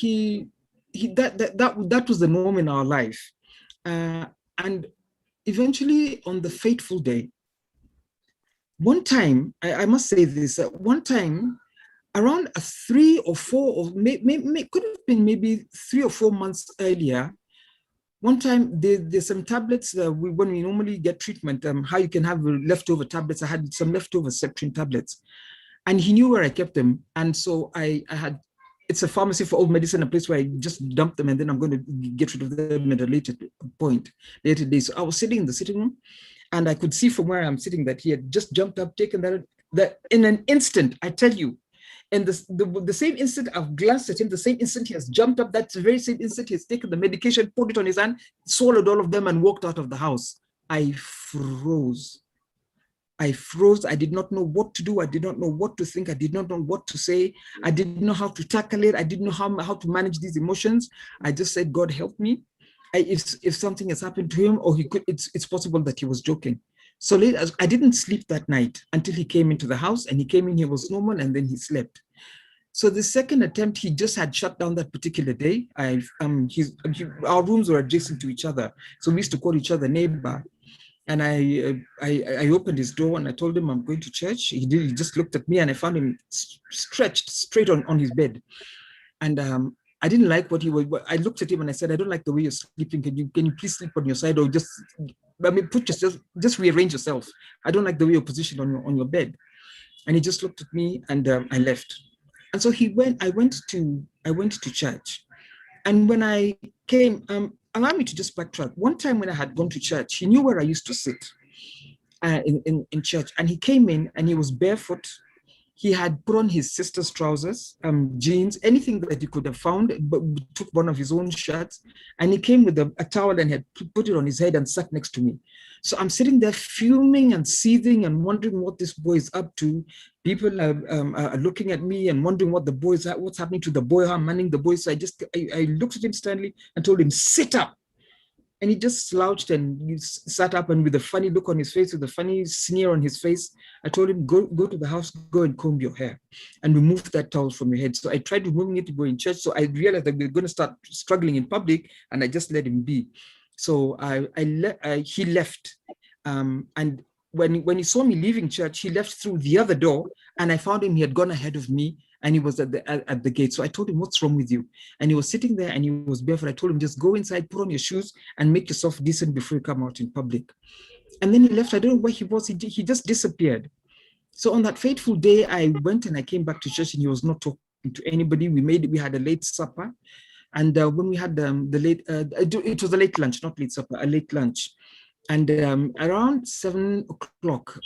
that was the norm in our life. And eventually on the fateful day, one time, I must say this, one time around 3 or 4, or could have been maybe 3 or 4 months earlier, one time there's some tablets when we normally get treatment, how you can have leftover tablets. I had some leftover Septrin tablets, and he knew where I kept them. And so I had, it's a pharmacy for old medicine, a place where I just dump them and then I'm going to get rid of them at a later day. So I was sitting in the sitting room, and I could see from where I'm sitting that he had just jumped up, taken that in an instant, I tell you. And the same instant I've glanced at him, the same instant he has jumped up, that's the very same instant he has taken the medication, put it on his hand, swallowed all of them, and walked out of the house. I froze. I did not know what to do. I did not know what to think. I did not know what to say. I didn't know how to tackle it. I didn't know how to manage these emotions. I just said, God help me. If something has happened to him, or it's possible that he was joking. So late, I didn't sleep that night until he came into the house, and he came in, he was normal, and then he slept. So the second attempt, he just had shut down that particular day. Our rooms were adjacent to each other, so we used to call each other neighbor. And I opened his door and I told him I'm going to church. He did. He just looked at me, and I found him stretched straight on his bed. And I didn't like what he was. I looked at him and I said, I don't like the way you're sleeping. Can you please sleep on your side, or just rearrange yourself? I don't like the way you're positioned on your bed. And he just looked at me, and I left. And so I went to church. And when I came, allow me to just backtrack. One time when I had gone to church, he knew where I used to sit in church. And he came in and he was barefoot. He had put on his sister's trousers, jeans, anything that he could have found, but took one of his own shirts. And he came with a towel and had put it on his head and sat next to me. So I'm sitting there fuming and seething and wondering what this boy is up to. People are looking at me and wondering what's happening to the boy, how I'm manning the boy. So I looked at him sternly and told him, sit up. And he just slouched and he sat up, and with a funny look on his face, with a funny sneer on his face, I told him, go to the house, go and comb your hair and remove that towel from your head. So I tried removing it to go in church. So I realized that we were going to start struggling in public, and I just let him be. So he left. And when he saw me leaving church, he left through the other door, and I found him, he had gone ahead of me, and he was at the gate. So I told him, what's wrong with you? And he was sitting there and he was barefoot. I told him, just go inside, put on your shoes and make yourself decent before you come out in public. And then he left. I don't know where he was. He just disappeared. So on that fateful day, I went and I came back to church, and he was not talking to anybody. We had a late supper. And when we had it was a late lunch, not late supper, a late lunch. And around 7 o'clock,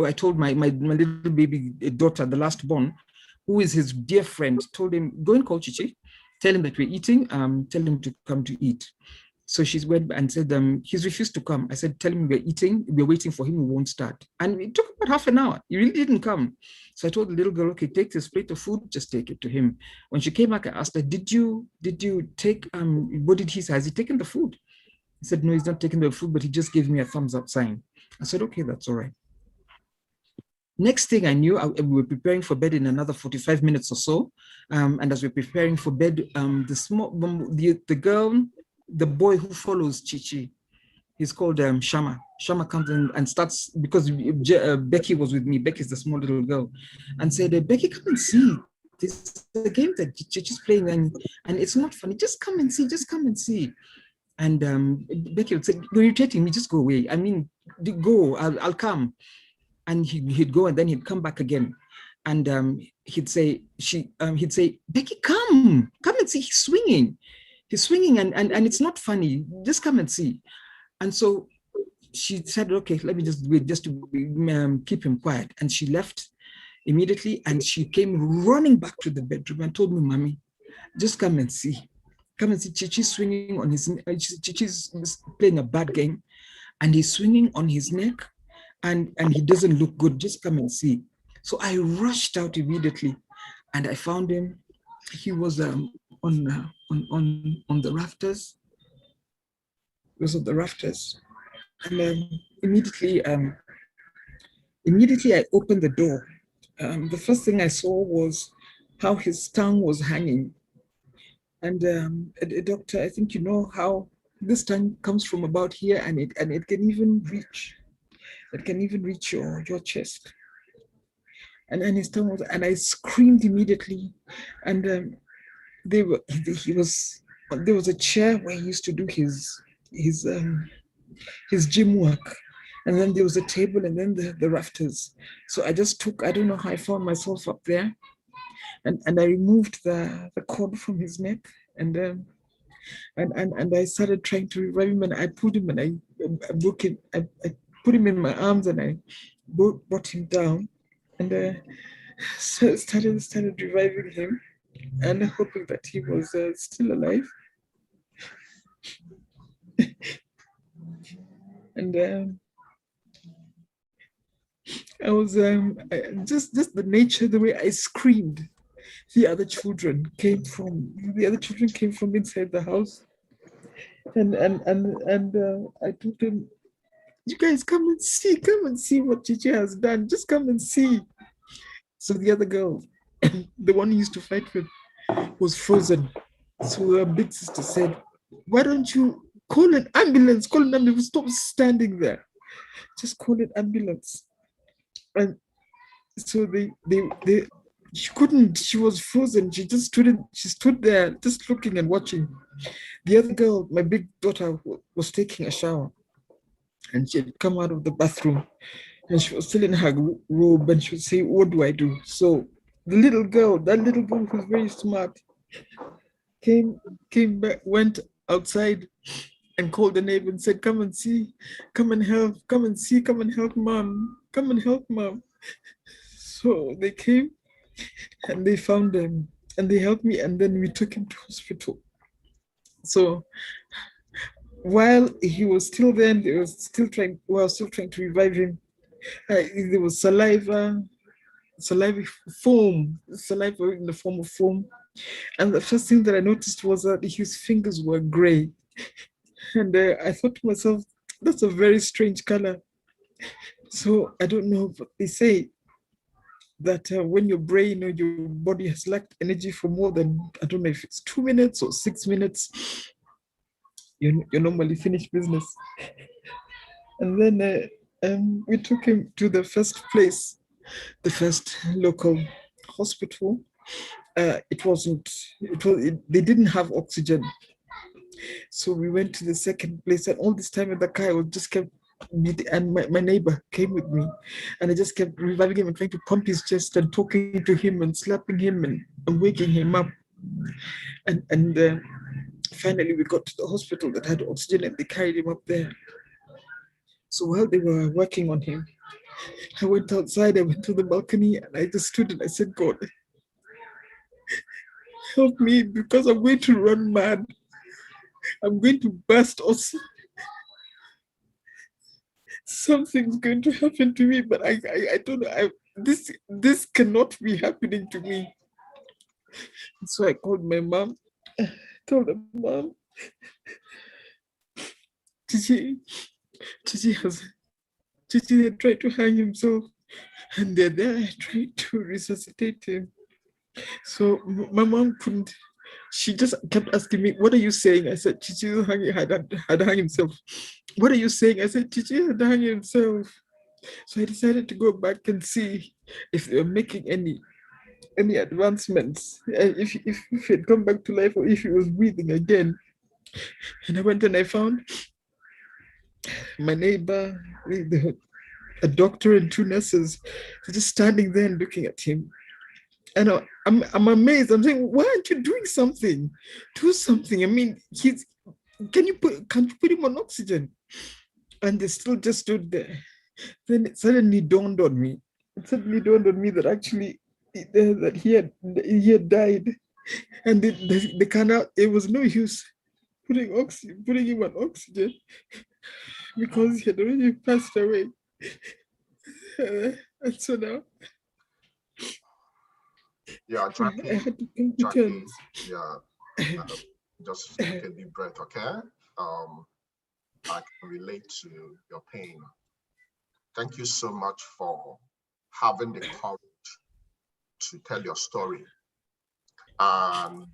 I told my little baby daughter, the last born, who is his dear friend, told him, go and call Chichi, tell him that we're eating, tell him to come to eat. So she went and said, he's refused to come. I said, tell him we're eating, we're waiting for him, we won't start. And it took about half an hour. He really didn't come. So I told the little girl, okay, take this plate of food, just take it to him. When she came back, I asked her, did you take, what did he say? Has he taken the food? He said, no, he's not taking the food, but he just gave me a thumbs up sign. I said, okay, that's all right. Next thing I knew, we were preparing for bed in another 45 minutes or so. And as we're preparing for bed, the boy who follows Chichi, he's called Shama. Shama comes in and starts, because Becky was with me. Becky's the small little girl, and said, Becky, come and see. This is a game that Chichi's playing, and it's not funny. Just come and see. Just come and see. And Becky would say, you're irritating me. Just go away. I mean, go. I'll come. And he'd go, and then he'd come back again, and he'd say, Becky, come and see. He's swinging, and it's not funny. Just come and see. And so she said, okay, let me just wait, just to keep him quiet. And she left immediately, and she came running back to the bedroom and told me, Mommy, just come and see. Come and see. Chichi's swinging on his. Chichi's playing a bad game, and he's swinging on his neck. And he doesn't look good, just come and see. So I rushed out immediately, and I found him. He was on the rafters. He was on the rafters. And immediately I opened the door. The first thing I saw was how his tongue was hanging And a doctor, I think you know how this tongue comes from about here, and it can even reach, your chest. And his tongue was, and I screamed immediately. And they were he was there was a chair where he used to do his his gym work, and then there was a table, and then the rafters. So I just took, I don't know how I found myself up there, and I removed the cord from his neck, and and I started trying to revive him, and I pulled him, and I broke him, I put him in my arms, and I brought him down, and so started reviving him, and hoping that he was still alive. And I was just the nature, the way I screamed. The other children came from inside the house, and I told them, "You guys come and see what Chichi has done. Just come and see." So the other girl, the one who used to fight with, was frozen. So her big sister said, "Why don't you call an ambulance? Call an ambulance. Stop standing there. Just call an ambulance." And so they she couldn't, she was frozen. She stood there just looking and watching. The other girl, my big daughter, was taking a shower, and she had come out of the bathroom, and she was still in her robe, and she would say, "What do I do?" So the little girl, that little girl who's very smart, came back, went outside and called the neighbor and said, "Come and see, come and help, come and see, come and help mom, come and help mom." So they came and they found him and they helped me, and then we took him to hospital. So while he was still there, they were still trying, to revive him. There was saliva foam, saliva in the form of foam. And the first thing that I noticed was that his fingers were gray. And I thought to myself, that's a very strange color. So I don't know, but they say that when your brain or your body has lacked energy for more than, I don't know if it's 2 minutes or 6 minutes, you normally finish business. And then we took him to the first place, the first local hospital. It wasn't, they didn't have oxygen. So we went to the second place, and all this time in the car, I was just kept, and my neighbor came with me, and I just kept reviving him and trying to pump his chest and talking to him and slapping him and waking him up. And finally, we got to the hospital that had oxygen, and they carried him up there. So while they were working on him, I went outside, I went to the balcony, and I just stood and I said, "God, help me, because I'm going to run mad. I'm going to burst, or something's going to happen to me, but I don't know. This cannot be happening to me." So I called my mom, told her, "Mom, Chichi, Chichi has Chichi had tried to hang himself, and they're there trying to resuscitate him." So my mom couldn't. She just kept asking me, "What are you saying?" I said, "Chichi had hung himself." "What are you saying?" I said, "Chichi had hung himself." So I decided to go back and see if they were making any advancements, if he had come back to life, or if he was breathing again. And I went and I found my neighbor, a doctor, and two nurses just standing there and looking at him. And I'm amazed. I'm saying, "Why aren't you doing something? Do something. I mean, can't you put him on oxygen?" And they still just stood there. Then it suddenly dawned on me. That actually that he had died, and they cannot. It was no use putting him on oxygen, because he had already passed away. And so now Yeah, I Jackie, had to come to Jackie, terms. yeah, just take a deep breath, okay? I can relate to your pain. Thank you so much for having the courage to tell your story. And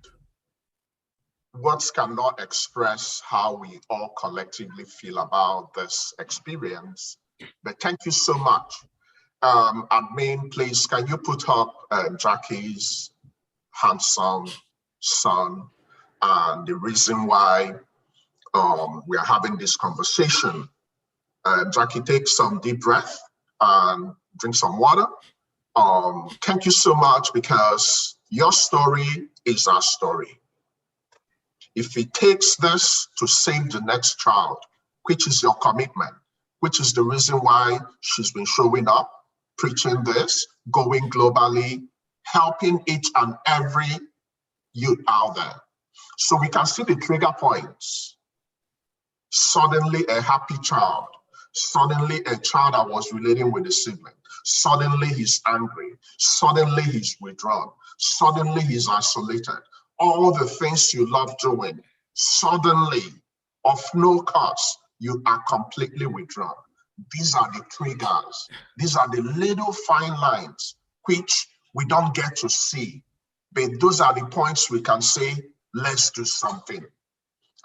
words cannot express how we all collectively feel about this experience. But thank you so much. Admin, please, can you put up Jackie's handsome son and the reason why we are having this conversation? Jackie, take some deep breath and drink some water. Thank you so much, because your story is our story. If it takes this to save the next child, which is your commitment, which is the reason why she's been showing up, preaching this, going globally, helping each and every youth out there. So we can see the trigger points. Suddenly a happy child, suddenly a child that was relating with a sibling, suddenly he's angry, suddenly he's withdrawn, suddenly he's isolated. All the things you love doing, suddenly, of no cause, you are completely withdrawn. These are the triggers. These are the little fine lines which we don't get to see. But those are the points we can say, let's do something.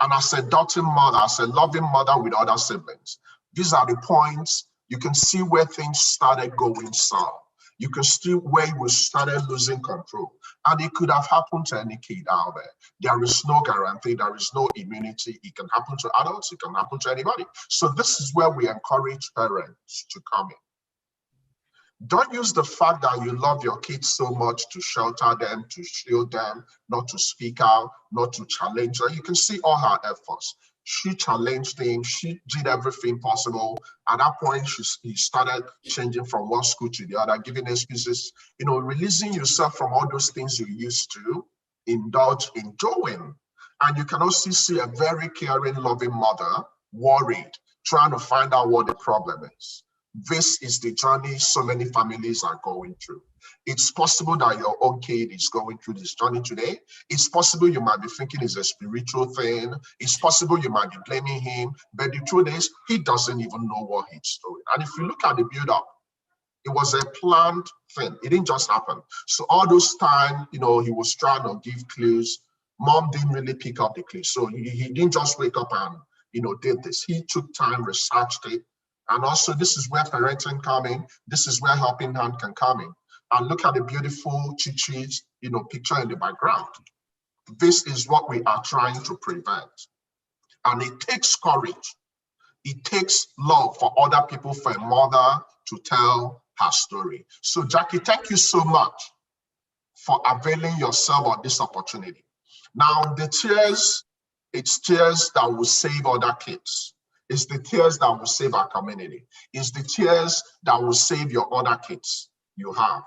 And as a doting mother, as a loving mother with other siblings, these are the points you can see where things started going sour. You can see where we started losing control. And it could have happened to any kid out there. There is no guarantee, there is no immunity. It can happen to adults, it can happen to anybody. So this is where we encourage parents to come in. Don't use the fact that you love your kids so much to shelter them, to shield them, not to speak out, not to challenge them. You can see all her efforts. She challenged him, she did everything possible. At that point, he started changing from one school to the other, giving excuses, releasing yourself from all those things you used to indulge in doing. And you can also see a very caring, loving mother, worried, trying to find out what the problem is. This is the journey so many families are going through. It's possible that your own kid is going through this journey today. It's possible you might be thinking it's a spiritual thing. It's possible you might be blaming him. But the truth is, he doesn't even know what he's doing. And if you look at the build-up, it was a planned thing. It didn't just happen. So all those time, he was trying to give clues. Mom didn't really pick up the clues. So he didn't just wake up and, did this. He took time, researched it. And also, this is where parenting come in. This is where helping hand can come in. And look at the beautiful chichis, picture in the background. This is what we are trying to prevent. And it takes courage. It takes love for other people, for a mother to tell her story. So Jackie, thank you so much for availing yourself of this opportunity. Now, the tears, it's tears that will save other kids. It's the tears that will save our community. It's the tears that will save your other kids you have.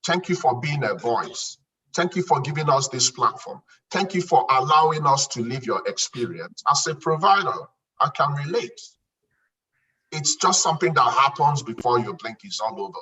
Thank you for being a voice. Thank you for giving us this platform. Thank you for allowing us to live your experience. As a provider, I can relate. It's just something that happens before you blink, it's all over.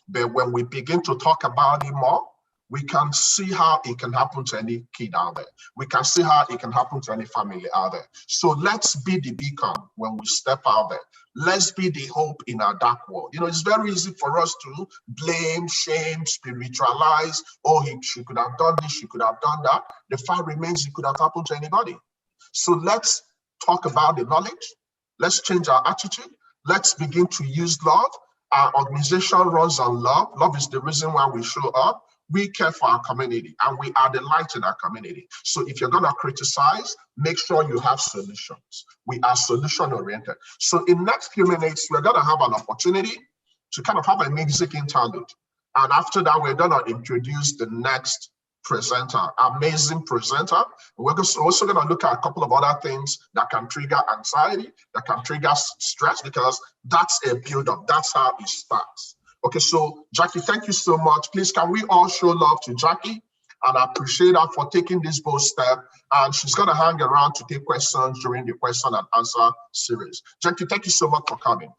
But when we begin to talk about it more, we can see how it can happen to any kid out there. We can see how it can happen to any family out there. So let's be the beacon when we step out there. Let's be the hope in our dark world. It's very easy for us to blame, shame, spiritualize. Oh, she could have done this, she could have done that. The fact remains it could have happened to anybody. So let's talk about the knowledge. Let's change our attitude. Let's begin to use love. Our organization runs on love. Love is the reason why we show up. We care for our community and we are the light in our community. So if you're going to criticize, make sure you have solutions. We are solution oriented. So in the next few minutes, we're going to have an opportunity to kind of have a music interlude. And after that, we're going to introduce the next presenter, amazing presenter. We're also going to look at a couple of other things that can trigger anxiety, that can trigger stress, because that's a build-up. That's how it starts. Okay, so Jackie, thank you so much. Please, can we all show love to Jackie? And I appreciate her for taking this bold step. And she's going to hang around to take questions during the question and answer series. Jackie, thank you so much for coming.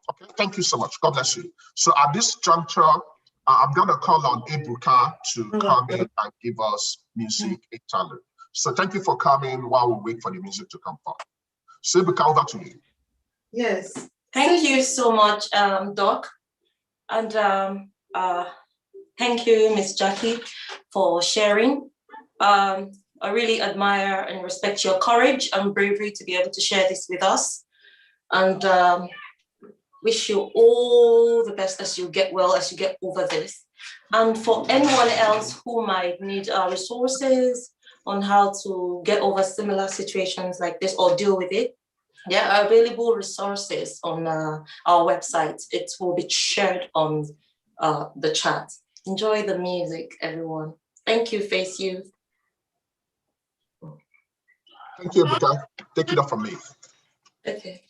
Okay, thank you so much. God bless you. So at this juncture, I'm going to call on Ebuka to come in and give us music interlude. So thank you for coming while we wait for the music to come forth. So Ebuka, over to you. Yes. Thank you so much, Doc. And thank you, Miss Jackie, for sharing. I really admire and respect your courage and bravery to be able to share this with us. And wish you all the best as you get well, as you get over this. And for anyone else who might need resources on how to get over similar situations like this or deal with it, there are available resources on our website. It will be shared on the chat. Enjoy the music, everyone. Thank you, Face Youth. Thank you, Ebuka. Take it off from me. Okay.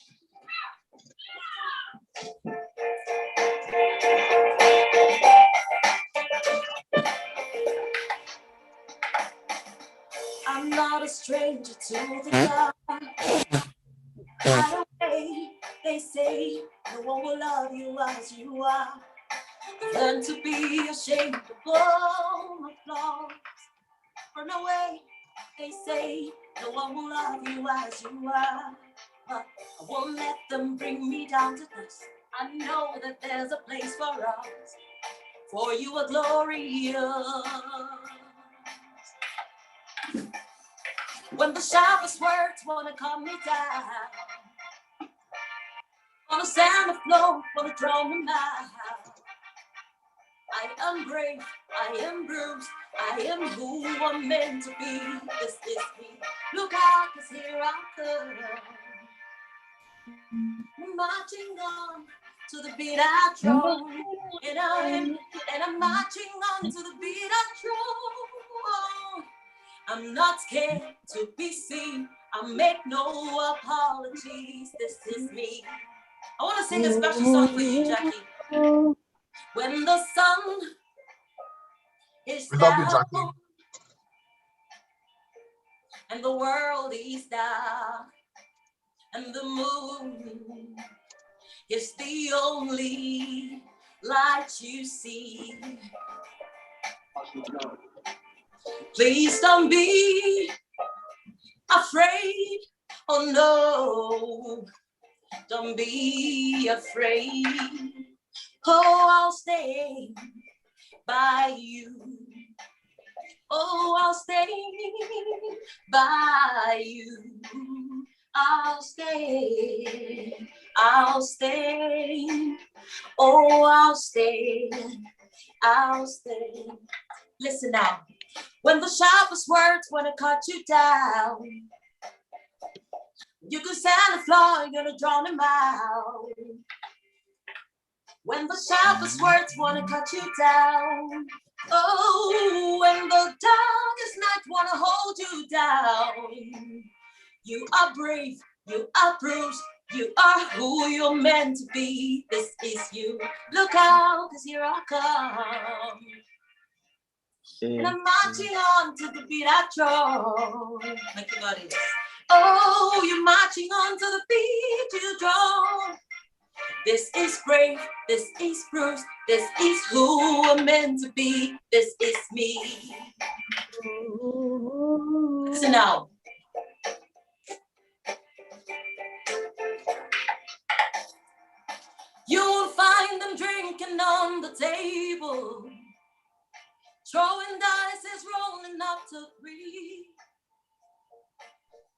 I'm not a stranger to the dark. Hide away, they say, no one will love you as you are. Learn to be ashamed of all my flaws. Run away, they say, no one will love you as you are. But I won't let them bring me down to this. I know that there's a place for us, for you are glorious. When the sharpest words wanna calm me down, wanna stand the floor, wanna draw me out. I am brave, I am bruised, I am who I'm meant to be. This is me. Look out, 'cause here I come. Marching on to the beat I drum. And I'm marching on to the beat I drum. I'm not scared to be seen. I make no apologies. This is me. I want to sing a special song for you, Jackie. When the sun is down and the world is dark and the moon is the only light you see. Please don't be afraid. Oh no, don't be afraid. Oh, I'll stay by you. Oh, I'll stay by you. I'll stay. I'll stay. Oh, I'll stay. I'll stay. Listen now. When the sharpest words wanna cut you down, you can stand the floor, you're gonna drown them out. When the sharpest words wanna cut you down, oh, when the darkest night wanna hold you down, you are brave, you are bruised, you are who you're meant to be. This is you. Look out, 'cause here I come. And I'm marching on to the beat I drum. Like you got it. Oh, you're marching on to the beat you drum. This is brave, this is bruised, this is who I'm meant to be. This is me. Listen now. You'll find them drinking on the table, throwing dice, rolling up to 3.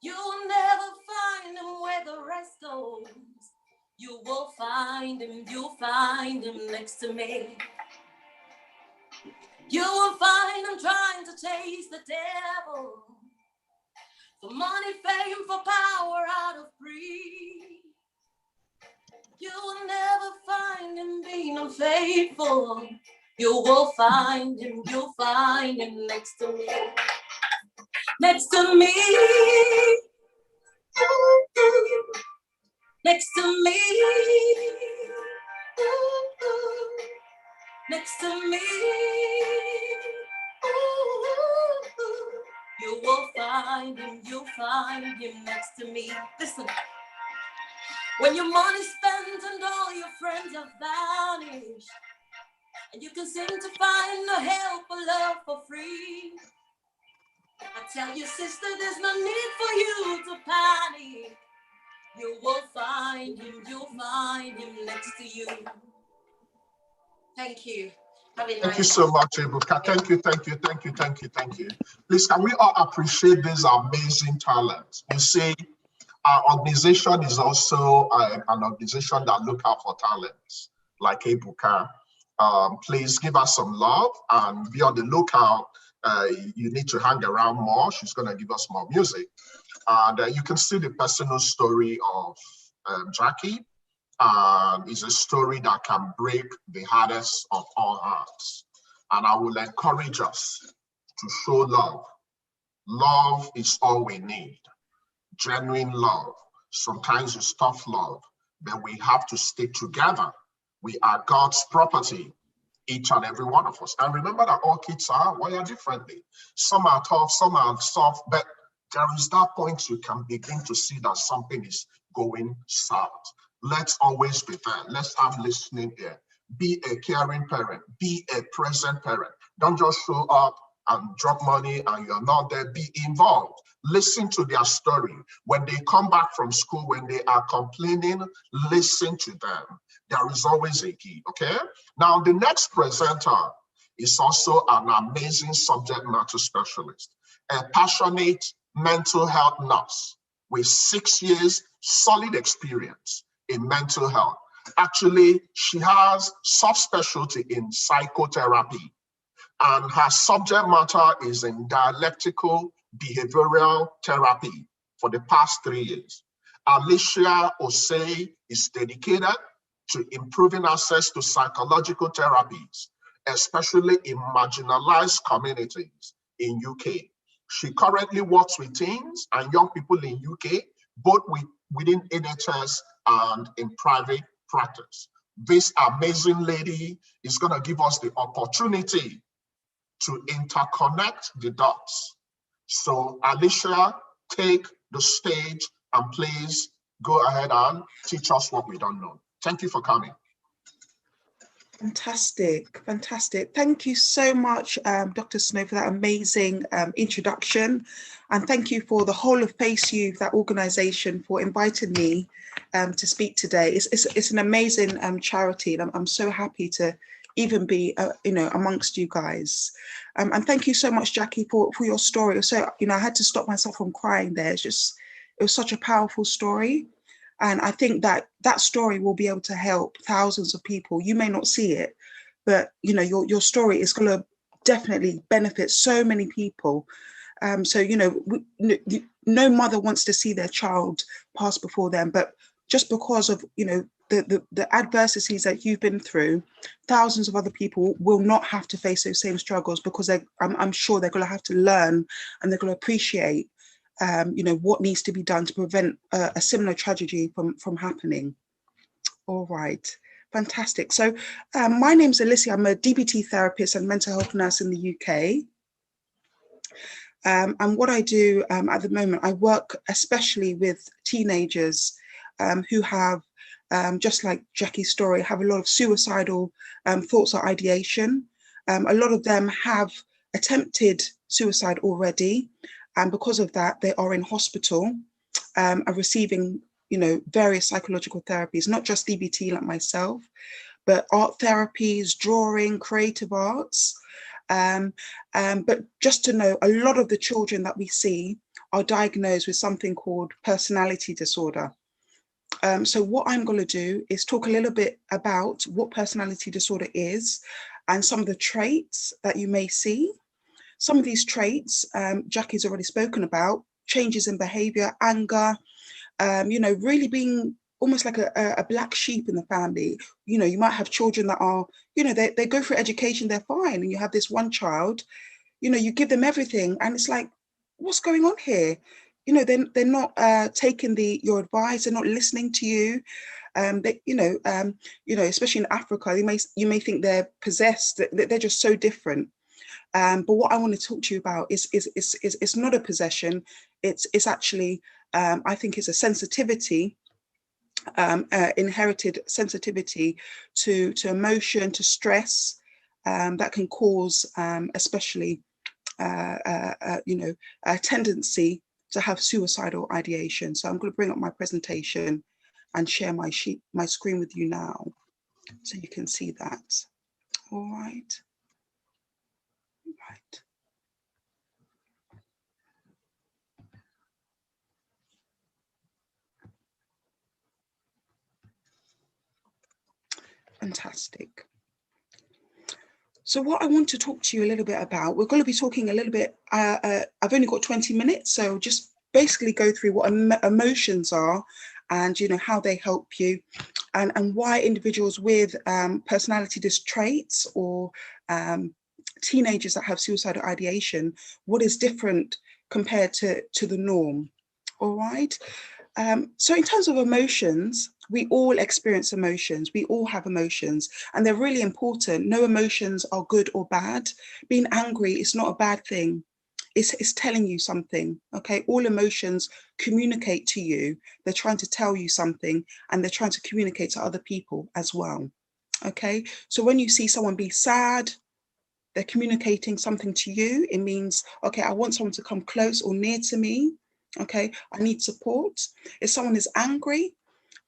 You'll never find them where the rest goes. You will find him, you'll find him next to me. You will find him trying to chase the devil, for money, fame, for power out of greed. You will never find him being unfaithful. You will find him, you'll find him next to me. Next to me. Next to me. Next to me. You will find him, you'll find him next to me. Listen. When your money's spent and all your friends have vanished, and you can seem to find no help or love for free, I tell you, sister, there's no need for you to panic. You will find him, you'll find him next to you. Thank you. Thank you so much, Ebuka. Thank you, thank you, thank you, thank you, thank you. Please, can we all appreciate these amazing talents? You see, our organization is also an organization that look out for talents, like Ebuka. Please give us some love and be on the lookout. You need to hang around more. She's going to give us more music. And you can see the personal story of Jackie. It's a story that can break the hardest of all hearts. And I will encourage us to show love. Love is all we need. Genuine love. Sometimes it's tough love, but we have to stick together. We are God's property, each and every one of us. And remember that all kids are wired differently. Some are tough, some are soft, but there is that point you can begin to see that something is going south. Let's always be there. Let's have listening ear. Be a caring parent. Be a present parent. Don't just show up and drop money and you're not there. Be involved. Listen to their story. When they come back from school, when they are complaining, listen to them. There is always a key, okay? Now, the next presenter is also an amazing subject matter specialist, a passionate mental health nurse with 6 years solid experience in mental health. Actually, she has subspecialty in psychotherapy, and her subject matter is in dialectical behavioral therapy for the past 3 years. Alicia Osei is dedicated to improving access to psychological therapies, especially in marginalized communities in UK. She currently works with teens and young people in UK, both within NHS and in private practice. This amazing lady is going to give us the opportunity to interconnect the dots. So Alicia, take the stage and please go ahead and teach us what we don't know. Thank you for coming. Fantastic, fantastic. Thank you so much, Dr. Snow, for that amazing introduction. And thank you for the whole of FACEYOUth, that organization, for inviting me to speak today. It's an amazing charity, and I'm so happy to even be, amongst you guys. And thank you so much, Jackie, for your story. So, I had to stop myself from crying there. It was such a powerful story. And I think that story will be able to help thousands of people. You may not see it, but your story is going to definitely benefit so many people. So no mother wants to see their child pass before them, but just because of the adversities that you've been through, thousands of other people will not have to face those same struggles, because I'm sure they're going to have to learn, and they're going to appreciate what needs to be done to prevent a similar tragedy from happening. All right, fantastic. So my name's Alicia. I'm a DBT therapist and mental health nurse in the UK. And what I do at the moment, I work especially with teenagers who have, just like Jackie's story, have a lot of suicidal thoughts or ideation. A lot of them have attempted suicide already. And because of that, they are in hospital, are receiving, various psychological therapies, not just DBT like myself, but art therapies, drawing, creative arts. But just to know, a lot of the children that we see are diagnosed with something called personality disorder. So what I'm going to do is talk a little bit about what personality disorder is and some of the traits that you may see. Some of these traits, Jackie's already spoken about: changes in behavior, anger, really being almost like a black sheep in the family. You might have children that are, they go through education, they're fine. And you have this one child, you give them everything. And it's like, what's going on here? They're not taking your advice, they're not listening to you. Especially in Africa, you may think they're possessed, they're just so different. But what I want to talk to you about is not a possession. It's actually, I think it's a sensitivity, inherited sensitivity to emotion, to stress, that can cause, especially, a tendency to have suicidal ideation. So I'm going to bring up my presentation and share my screen with you now, so you can see that. All right. Fantastic. So what I want to talk to you a little bit about, we're going to be talking a little bit, I've only got 20 minutes, so just basically go through what emotions are and, you know, how they help you, and why individuals with personality traits or teenagers that have suicidal ideation, what is different compared to the norm. All right. So in terms of emotions, we all experience emotions. We all have emotions, and they're really important. No emotions are good or bad. Being angry is not a bad thing. It's telling you something, okay? All emotions communicate to you. They're trying to tell you something, and they're trying to communicate to other people as well, okay? So when you see someone be sad, they're communicating something to you. It means, okay, I want someone to come close or near to me, okay? I need support. If someone is angry,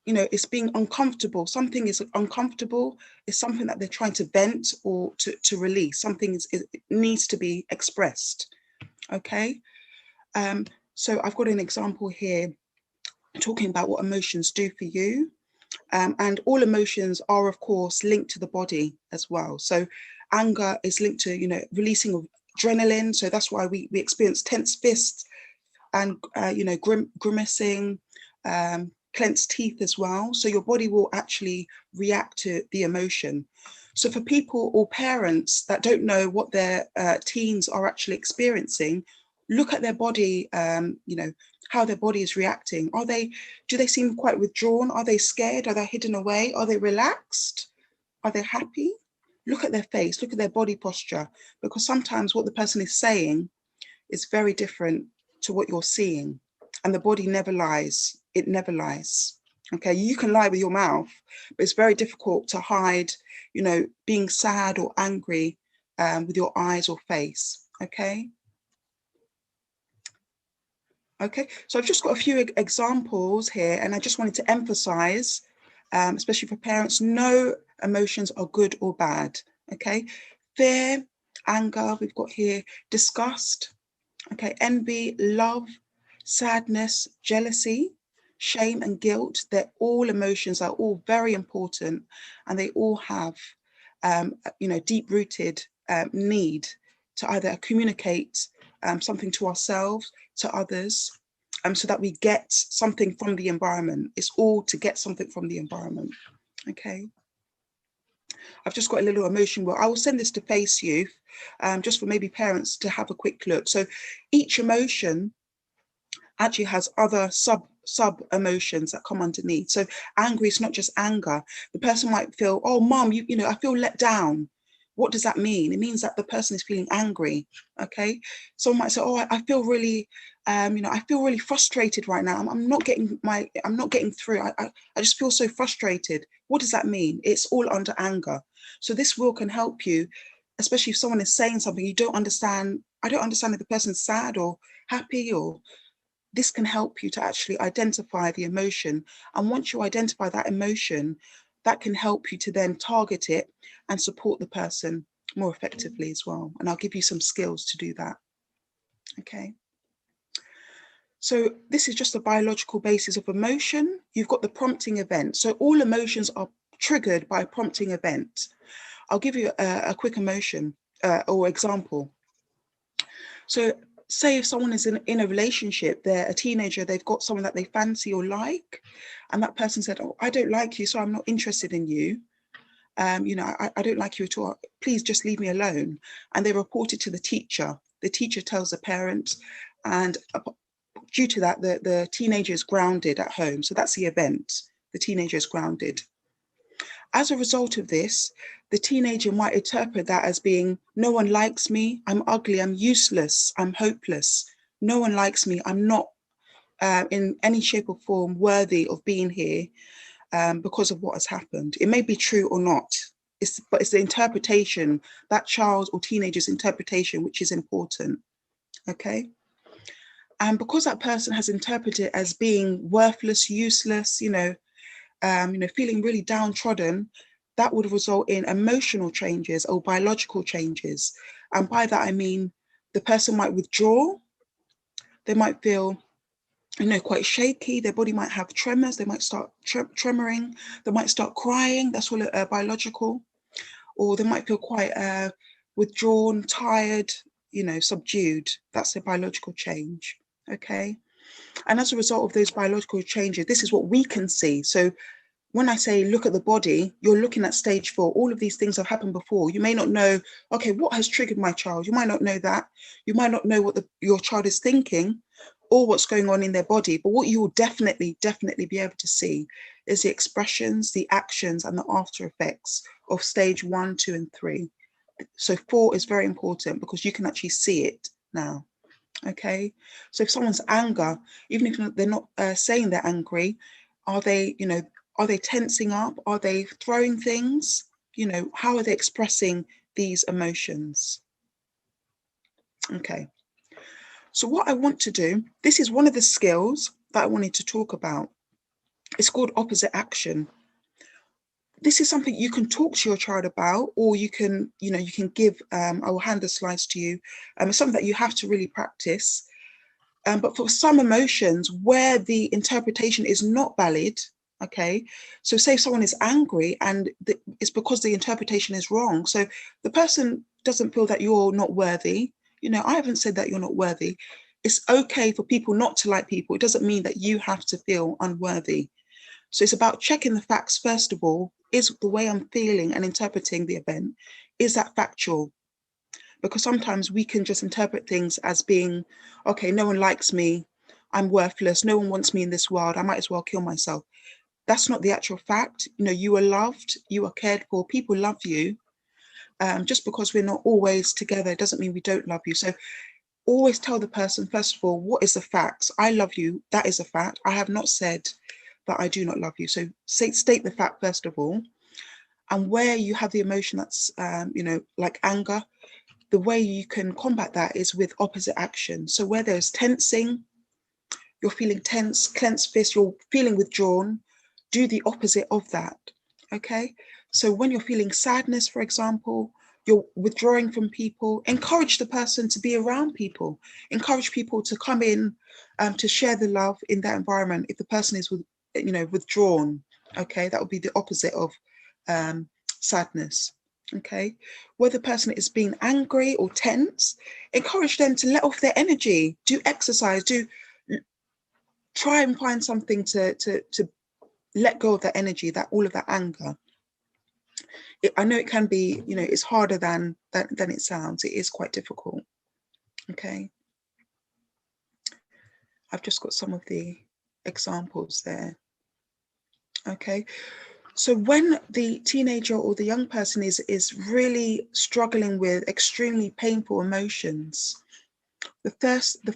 you know, it's being uncomfortable. Something is uncomfortable. It's something that they're trying to vent or to release. Something it needs to be expressed, okay? So I've got an example here talking about what emotions do for you. And all emotions are, of course, linked to the body as well. So anger is linked to, you know, releasing of adrenaline. So that's why we experience tense fists and, you know, grimacing, clenched teeth as well. So your body will actually react to the emotion. So for people or parents that don't know what their teens are actually experiencing, look at their body, you know, how their body is reacting. Do they seem quite withdrawn? Are they scared? Are they hidden away? Are they relaxed? Are they happy? Look at their face, look at their body posture, because sometimes what the person is saying is very different to what you're seeing. And the body never lies. It never lies. Okay, you can lie with your mouth, but it's very difficult to hide, you know, being sad or angry with your eyes or face. Okay. Okay, so I've just got a few examples here, and I just wanted to emphasize, especially for parents, no emotions are good or bad. Okay, fear, anger, we've got here, disgust, okay, envy, love, sadness, jealousy, shame and guilt. They're all emotions, are all very important, and they all have, you know, deep-rooted need to either communicate something to ourselves, to others, so that we get something from the environment. It's all to get something from the environment. Okay. I've just got a little emotion wheel. I will send this to FACEYOUth, just for maybe parents to have a quick look. So each emotion actually has other sub emotions that come underneath. So angry is not just anger. The person might feel, oh, mom, you know, I feel let down. What does that mean? It means that the person is feeling angry. Okay. Someone might say, oh, I feel really, you know, I feel really frustrated right now. I'm not getting through. I just feel so frustrated. What does that mean? It's all under anger. So this wheel can help you, especially if someone is saying something you don't understand. I don't understand if the person's sad or happy, or this can help you to actually identify the emotion. And once you identify that emotion, that can help you to then target it and support the person more effectively as well. And I'll give you some skills to do that. Okay. So this is just the biological basis of emotion. You've got the prompting event. So all emotions are triggered by a prompting event. I'll give you a quick emotion or example. So say if someone is in a relationship, they're a teenager, they've got someone that they fancy or like, and that person said, oh, I don't like you, so I'm not interested in you. You know, I don't like you at all. Please just leave me alone. And they report it to the teacher. The teacher tells the parents, and due to that, the teenager is grounded at home. So that's the event. The teenager is grounded. As a result of this, the teenager might interpret that as being, no one likes me, I'm ugly, I'm useless, I'm hopeless. No one likes me, I'm not in any shape or form worthy of being here because of what has happened. It may be true or not, but it's the interpretation, that child or teenager's interpretation, which is important, okay? And because that person has interpreted it as being worthless, useless, you know, feeling really downtrodden, that would result in emotional changes or biological changes. And by that, I mean, the person might withdraw. They might feel quite shaky. Their body might have tremors. They might start tremoring. They might start crying. That's all biological. Or they might feel quite withdrawn, tired, subdued. That's a biological change. Okay. And as a result of those biological changes, this is what we can see. So when I say look at the body, you're looking at stage 4. All of these things have happened before. You may not know, okay, what has triggered my child? You might not know that. You might not know what your child is thinking or what's going on in their body. But what you will definitely be able to see is the expressions, the actions, and the after effects of stage 1, 2, and 3. So 4 is very important because you can actually see it now. Okay. So if someone's anger, even if they're not saying they're angry, are they tensing up? Are they throwing things? How are they expressing these emotions? Okay. So what I want to do, this is one of the skills that I wanted to talk about. It's called opposite action. This is something you can talk to your child about, or you can give, I will hand the slides to you. It's something that you have to really practice. But for some emotions where the interpretation is not valid, okay, so say someone is angry and it's because the interpretation is wrong. So the person doesn't feel that you're not worthy. I haven't said that you're not worthy. It's okay for people not to like people. It doesn't mean that you have to feel unworthy. So it's about checking the facts first of all. Is the way I'm feeling and interpreting the event, is that factual? Because sometimes we can just interpret things as being, okay, no one likes me, I'm worthless, no one wants me in this world, I might as well kill myself. That's not the actual fact. You are loved, you are cared for, people love you. Just because we're not always together doesn't mean we don't love you. So always tell the person, first of all, what is the facts? I love you, that is a fact. I have not said that I do not love you. So state the fact first of all. And where you have the emotion that's, like anger, the way you can combat that is with opposite action. So where there's tensing, you're feeling tense, clenched fist, you're feeling withdrawn, do the opposite of that, okay? So when you're feeling sadness, for example, you're withdrawing from people, encourage the person to be around people, encourage people to come in to share the love in that environment. If the person is withdrawn, okay, that would be the opposite of sadness. Okay, whether the person is being angry or tense, encourage them to let off their energy, do exercise, try and find something to let go of that energy, all of that anger. I know it can be, it's harder than it sounds. It is quite difficult. Okay, I've just got some of the examples there. Okay. So when the teenager or the young person is really struggling with extremely painful emotions, the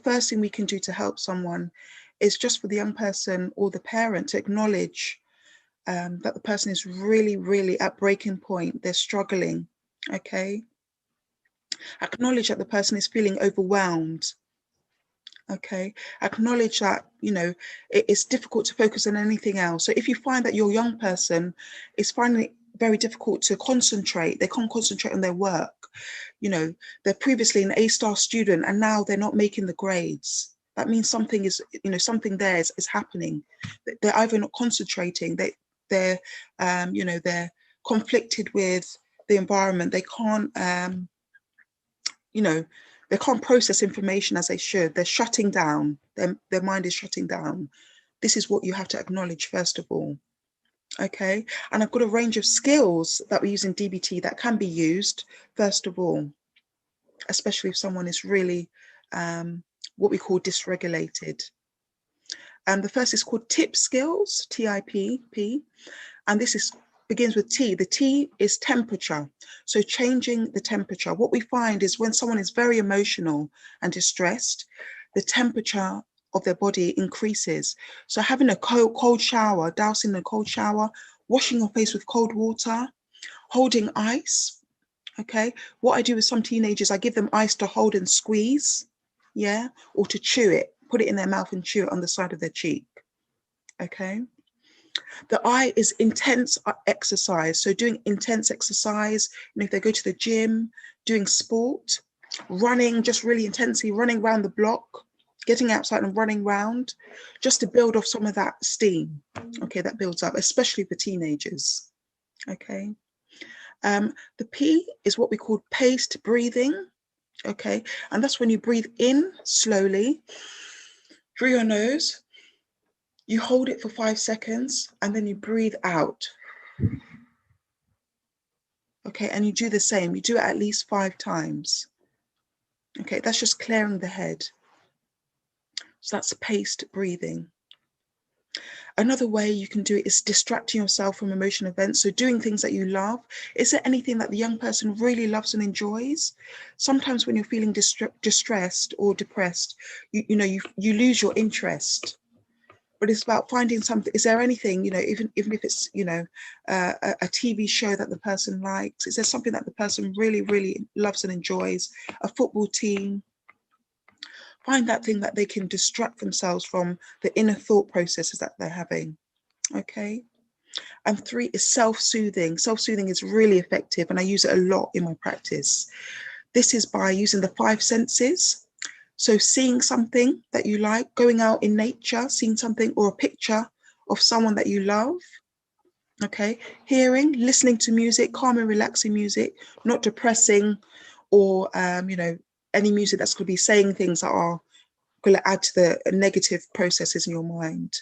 first thing we can do to help someone is just for the young person or the parent to acknowledge that the person is really, really at breaking point. They're struggling, okay? Acknowledge that the person is feeling overwhelmed, okay? Acknowledge that, it's difficult to focus on anything else. So if you find that your young person is finding it very difficult to concentrate, they can't concentrate on their work, they're previously an A-star student and now they're not making the grades. That means something is, something there is happening. They're either not concentrating, they're conflicted with the environment. They can't, they can't process information as they should. They're shutting down. Their mind is shutting down. This is what you have to acknowledge first of all. Okay, and I've got a range of skills that we use in DBT that can be used first of all, especially if someone is really what we call dysregulated. The first is called TIP skills, T-I-P, and this begins with T. The T is temperature. So changing the temperature. What we find is when someone is very emotional and distressed, the temperature of their body increases. So having a cold shower, dousing a cold shower, washing your face with cold water, holding ice. Okay, what I do with some teenagers, I give them ice to hold and squeeze, yeah, or to chew it, put it in their mouth and chew it on the side of their cheek. Okay. The I is intense exercise. So doing intense exercise, if they go to the gym, doing sport, running, just really intensely running around the block, getting outside and running around, just to build off some of that steam, okay, that builds up, especially for teenagers, okay. The P is what we call paced breathing, okay, and that's when you breathe in slowly through your nose, you hold it for 5 seconds, and then you breathe out, okay, and you do the same, you do it at least 5 times, okay, that's just clearing the head. So that's paced breathing. Another way you can do it is distracting yourself from emotional events. So doing things that you love. Is there anything that the young person really loves and enjoys? Sometimes when you're feeling distressed or depressed, you lose your interest. But it's about finding something. Is there anything, even if it's, a TV show that the person likes? Is there something that the person really, really loves and enjoys? A football team? Find that thing that they can distract themselves from the inner thought processes that they're having, okay? And 3 is self-soothing. Self-soothing is really effective, and I use it a lot in my practice. This is by using the 5 senses. So seeing something that you like, going out in nature, seeing something or a picture of someone that you love, okay? Hearing, listening to music, calm and relaxing music, not depressing or, any music that's going to be saying things that are going to add to the negative processes in your mind.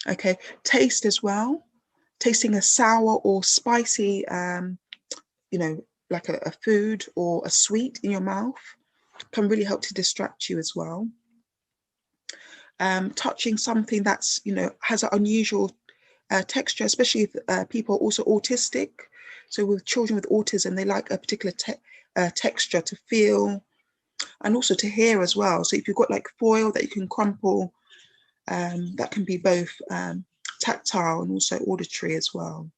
Okay, taste as well. Tasting a sour or spicy, like a food or a sweet in your mouth can really help to distract you as well. Touching something that's, has an unusual texture, especially if people are also autistic. So with children with autism, they like a particular texture to feel, and also to hear as well. So if you've got like foil that you can crumple, that can be both tactile and also auditory as well.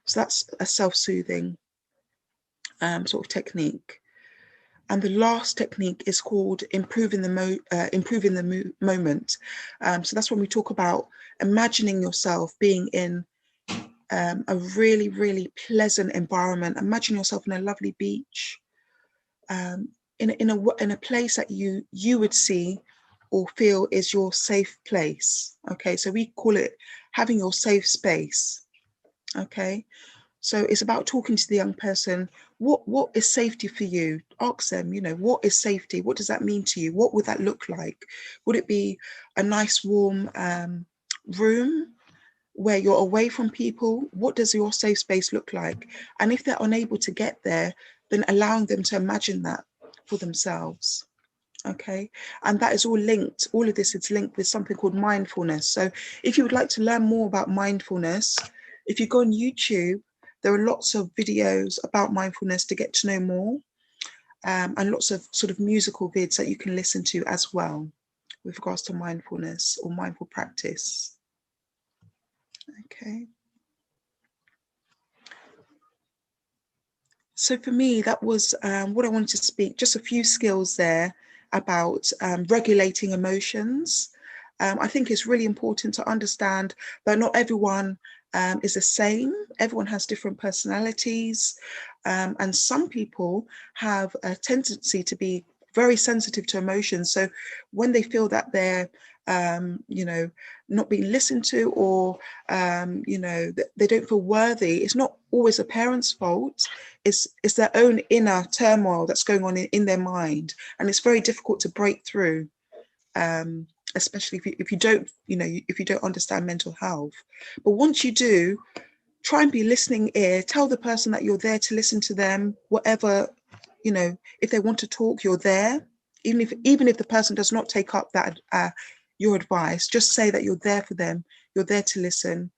So that's a self-soothing sort of technique. And the last technique is called improving the moment. So that's when we talk about imagining yourself being in a really, really pleasant environment. Imagine yourself in a lovely beach, in a place that you would see or feel is your safe place. Okay, so we call it having your safe space. Okay, so it's about talking to the young person. What is safety for you? Ask them, what is safety? What does that mean to you? What would that look like? Would it be a nice warm room where you're away from people? What does your safe space look like? And if they're unable to get there, then allowing them to imagine that for themselves. Okay, and that is all linked. All of this is linked with something called mindfulness. So if you would like to learn more about mindfulness, if you go on YouTube, there are lots of videos about mindfulness to get to know more, and lots of sort of musical vids that you can listen to as well with regards to mindfulness or mindful practice. Okay. So for me, that was what I wanted to speak, just a few skills there about regulating emotions. I think it's really important to understand that not everyone is the same. Everyone has different personalities, and some people have a tendency to be very sensitive to emotions. So when they feel that they're not being listened to, or they don't feel worthy, it's not always a parent's fault. It's their own inner turmoil that's going on in their mind, and it's very difficult to break through, especially if you don't understand mental health. But once you do, try and be listening ear. Tell the person that you're there to listen to them, whatever, if they want to talk, you're there. Even if the person does not take up that your advice, just say that you're there for them, you're there to listen,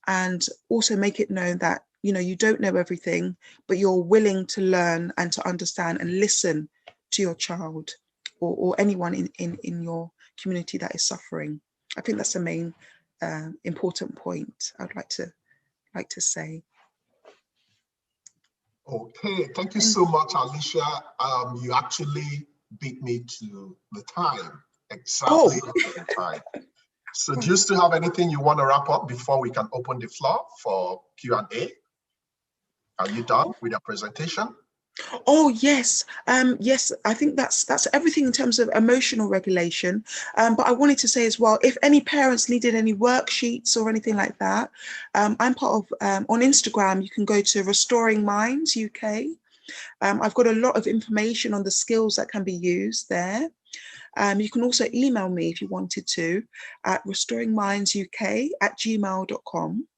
and also make it known that you don't know everything, but you're willing to learn and to understand and listen to your child or anyone in your community that is suffering. I think that's the main important point I'd like to say. Okay, thank you so much, Alicia. You actually beat me to the time, exactly the time. So do you still have anything you want to wrap up before we can open the floor for Q&A? Are you done with your presentation? Oh yes, yes. I think that's everything in terms of emotional regulation. But I wanted to say as well, if any parents needed any worksheets or anything like that, I'm part of on Instagram. You can go to Restoring Minds UK. I've got a lot of information on the skills that can be used there. You can also email me if you wanted to at restoringmindsuk@gmail.com.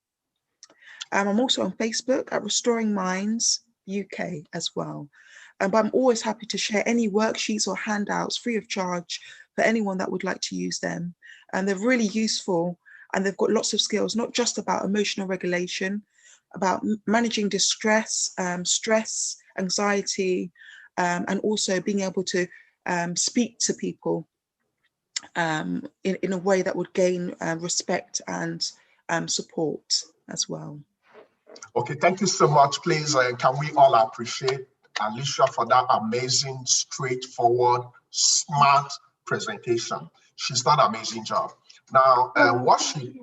I'm also on Facebook at Restoring Minds UK as well. But I'm always happy to share any worksheets or handouts free of charge for anyone that would like to use them. And they're really useful, and they've got lots of skills, not just about emotional regulation, about managing distress, stress, anxiety, and also being able to speak to people in a way that would gain respect and support as well. Okay, thank you so much. Please, can we all appreciate Alicia for that amazing, straightforward, smart presentation. She's done an amazing job. Now, what she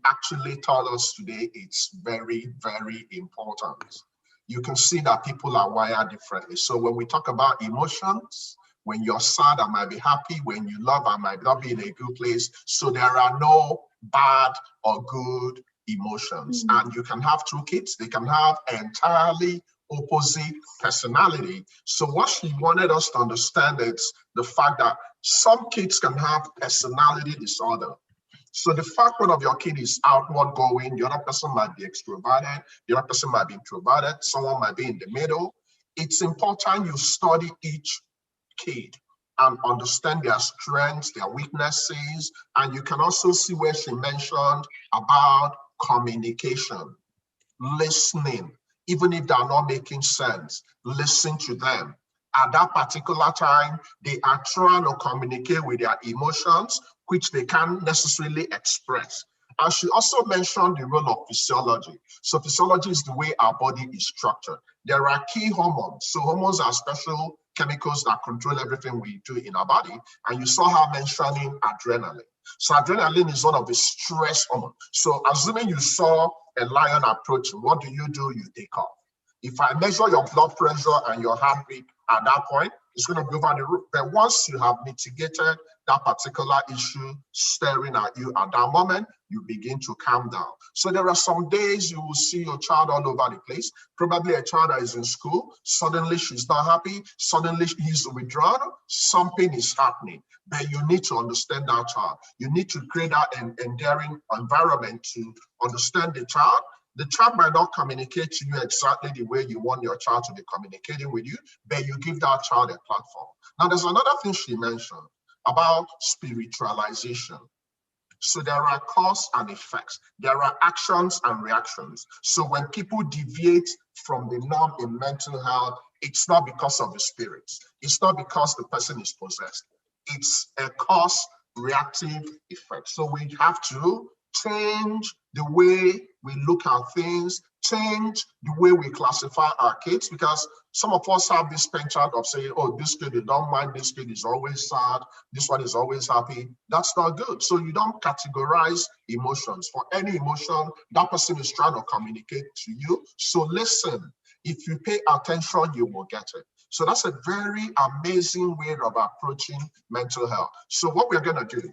actually told us today is very, very important. You can see that people are wired differently. So when we talk about emotions, when you're sad, I might be happy. When you love, I might not be in a good place. So there are no bad or good emotions. And you can have two kids, they can have entirely opposite personality. So what she wanted us to understand is the fact that some kids can have personality disorder. So the fact one of your kids is outward going, the other person might be extroverted, the other person might be introverted, someone might be in the middle. It's important you study each kid and understand their strengths, their weaknesses, and you can also see where she mentioned about communication, listening, even if they're not making sense, listen to them. At that particular time, they are trying to communicate with their emotions, which they can't necessarily express. And she also mentioned the role of physiology. So physiology is the way our body is structured. There are key hormones. So hormones are special chemicals that control everything we do in our body. And you saw her mentioning adrenaline. So adrenaline is one of the stress hormones. So assuming you saw a lion approaching, what do? You take off. If I measure your blood pressure and your heartbeat at that point, it's going to be over the roof. But once you have mitigated that particular issue staring at you at that moment, you begin to calm down. So there are some days you will see your child all over the place. Probably a child that is in school, suddenly she's not happy, suddenly he's withdrawn, something is happening. But you need to understand that child. You need to create that endearing environment to understand the child. The child might not communicate to you exactly the way you want your child to be communicating with you, but you give that child a platform. Now, there's another thing she mentioned about spiritualization. So there are cause and effects. There are actions and reactions. So when people deviate from the norm in mental health, it's not because of the spirits. It's not because the person is possessed. It's a cause-reactive effect. So we have to change the way we look at things, change the way we classify our kids, because some of us have this penchant of saying, oh, this kid, you don't mind, this kid is always sad, this one is always happy. That's not good. So you don't categorize emotions. For any emotion, that person is trying to communicate to you. So listen, if you pay attention, you will get it. So that's a very amazing way of approaching mental health. So what we're going to do,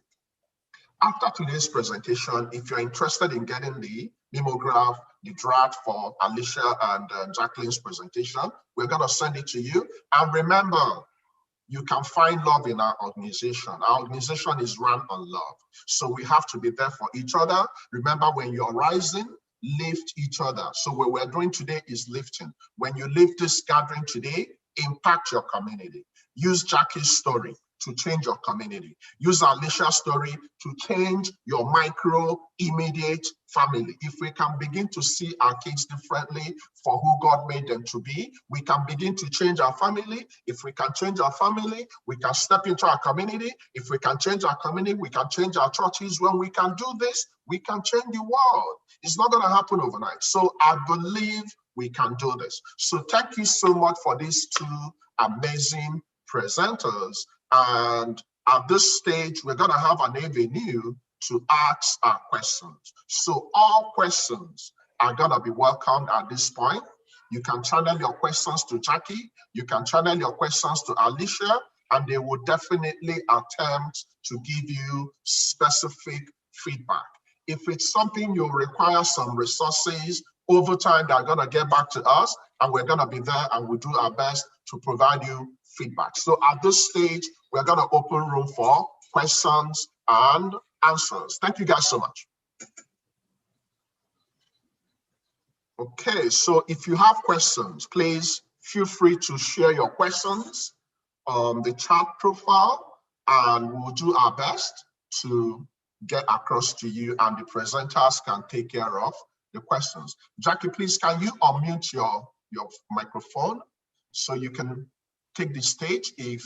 after today's presentation, if you're interested in getting the mimeograph, the draft for Alicia and Jacqueline's presentation, we're going to send it to you. And remember, you can find love in our organization. Our organization is run on love. So we have to be there for each other. Remember, when you're rising, lift each other. So what we're doing today is lifting. When you lift this gathering today, impact your community. Use Jackie's story to change your community. Use Alicia's story to change your micro, immediate family. If we can begin to see our kids differently for who God made them to be, we can begin to change our family. If we can change our family, we can step into our community. If we can change our community, we can change our churches. When we can do this, we can change the world. It's not going to happen overnight. So I believe we can do this. So thank you so much for these two amazing presenters. And at this stage, we're going to have an avenue to ask our questions. So all questions are going to be welcomed at this point. You can channel your questions to Jackie. You can channel your questions to Alicia, and they will definitely attempt to give you specific feedback. If it's something you require some resources over time, they're going to get back to us, and we're going to be there and we'll do our best to provide you feedback. So at this stage, we're going to open room for questions and answers. Thank you guys so much. Okay, so if you have questions, please feel free to share your questions on the chat profile, and we'll do our best to get across to you, and the presenters can take care of the questions. Jackie, please, can you unmute your microphone so you can take the stage if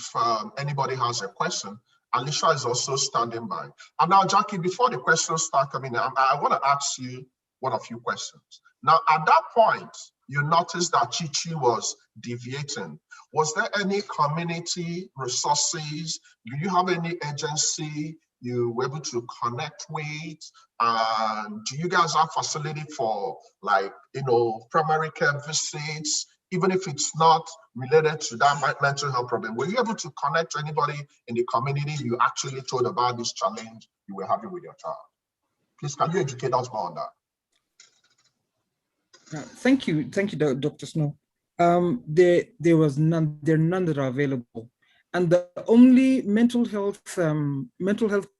anybody has a question? Alicia is also standing by. And now, Jackie, before the questions start coming in, I want to ask you one of few questions. Now, at that point, you noticed that Chichi was deviating. Was there any community resources? Do you have any agency you were able to connect with? And do you guys have facility for, like, primary care visits, even if it's not related to that mental health problem? Were you able to connect to anybody in the community you actually told about this challenge you were having with your child? Please, can you educate us more on that? Thank you, Dr. Snow. There are none that are available, and the only mental health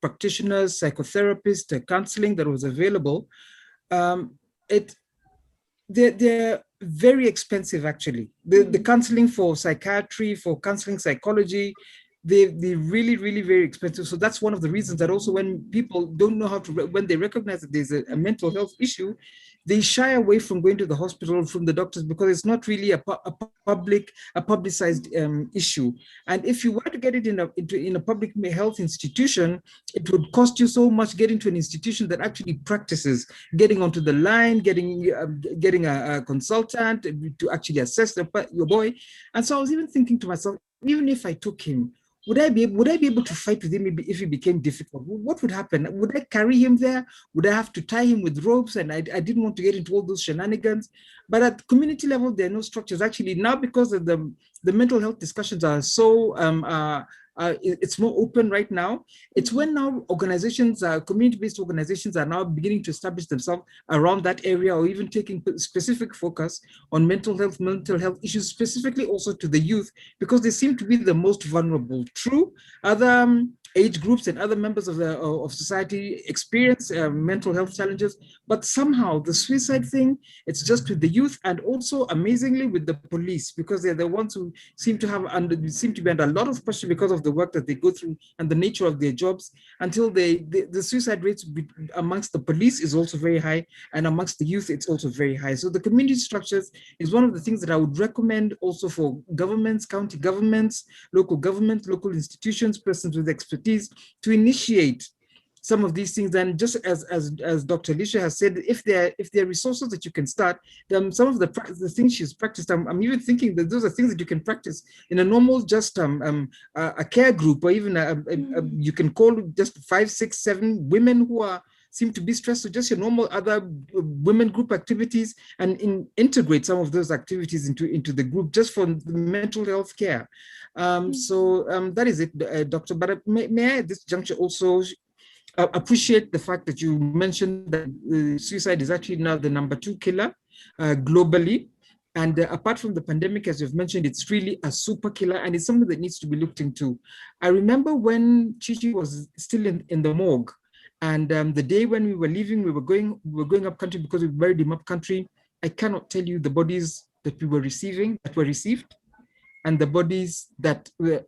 practitioners, psychotherapists, counseling that was available, they're very expensive actually. The counseling for psychiatry, for counseling psychology, they're really, really very expensive. So that's one of the reasons that also when people don't know how to, when they recognize that there's a mental health issue, they shy away from going to the hospital, from the doctors, because it's not really a publicized issue. And if you were to get it in a public health institution, it would cost you so much getting to an institution that actually practices, getting onto the line, getting a consultant to actually assess your boy. And so I was even thinking to myself, even if I took him, would I be able to fight with him if it became difficult? What would happen? Would I carry him there? Would I have to tie him with ropes? And I didn't want to get into all those shenanigans. But at community level, there are no structures. Actually, now because of the mental health discussions are so, it's more open right now. It's when now organizations, community-based organizations are now beginning to establish themselves around that area, or even taking specific focus on mental health issues, specifically also to the youth, because they seem to be the most vulnerable. True, other age groups and other members of society experience mental health challenges, but somehow the suicide thing, it's just with the youth, and also amazingly with the police, because they're the ones who seem to be under a lot of pressure because of the work that they go through and the nature of their jobs, until the suicide rates amongst the police is also very high, and amongst the youth it's also very high. So the community structures is one of the things that I would recommend also for governments, county governments, local institutions, persons with expertise, to initiate some of these things. And just as Dr. Alicia has said, if there are resources that you can start, some of the things she's practiced, I'm even thinking that those are things that you can practice in a normal, just a care group, or even you can call just 5, 6, 7 women who seem to be stressed, so just your normal other women group activities, and integrate some of those activities into the group just for mental health care. That is it, Doctor. But may I at this juncture also appreciate the fact that you mentioned that suicide is actually now the #2 killer globally. And apart from the pandemic, as you've mentioned, it's really a super killer, and it's something that needs to be looked into. I remember when Chichi was still in the morgue, and the day when we were leaving, we were going up country because we buried him up country. I cannot tell you the bodies that we were received, and the bodies that were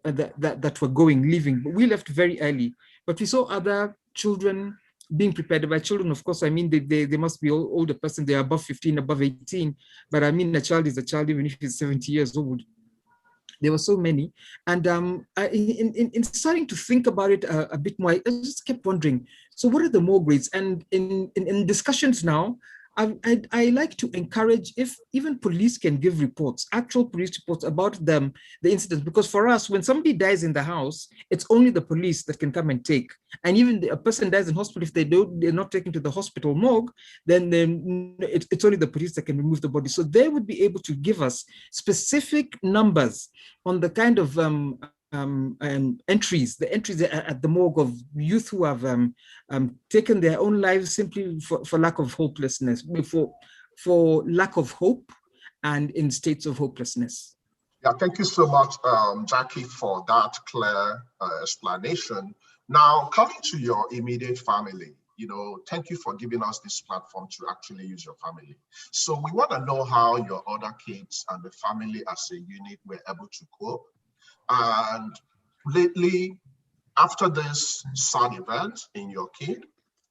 leaving. But we left very early. But we saw other children being prepared. By children, of course, I mean they must be older person. They are above 15, above 18. But I mean, a child is a child, even if he's 70 years old. There were so many. And in starting to think about it a bit more, I just kept wondering, so what are the morgue rates? And in discussions now, I like to encourage, if even police can give reports, actual police reports about them, the incidents, because for us, when somebody dies in the house, it's only the police that can come and take. And even a person dies in hospital, if they're not taken to the hospital morgue, then it's only the police that can remove the body. So they would be able to give us specific numbers on the kind of entries, the entries at the morgue of youth who have taken their own lives simply for lack of hopelessness, for lack of hope and in states of hopelessness. Yeah, thank you so much, Jackie, for that clear explanation. Now, coming to your immediate family, thank you for giving us this platform to actually use your family. So we want to know how your other kids and the family as a unit were able to cope. And lately, after this sad event in your kid,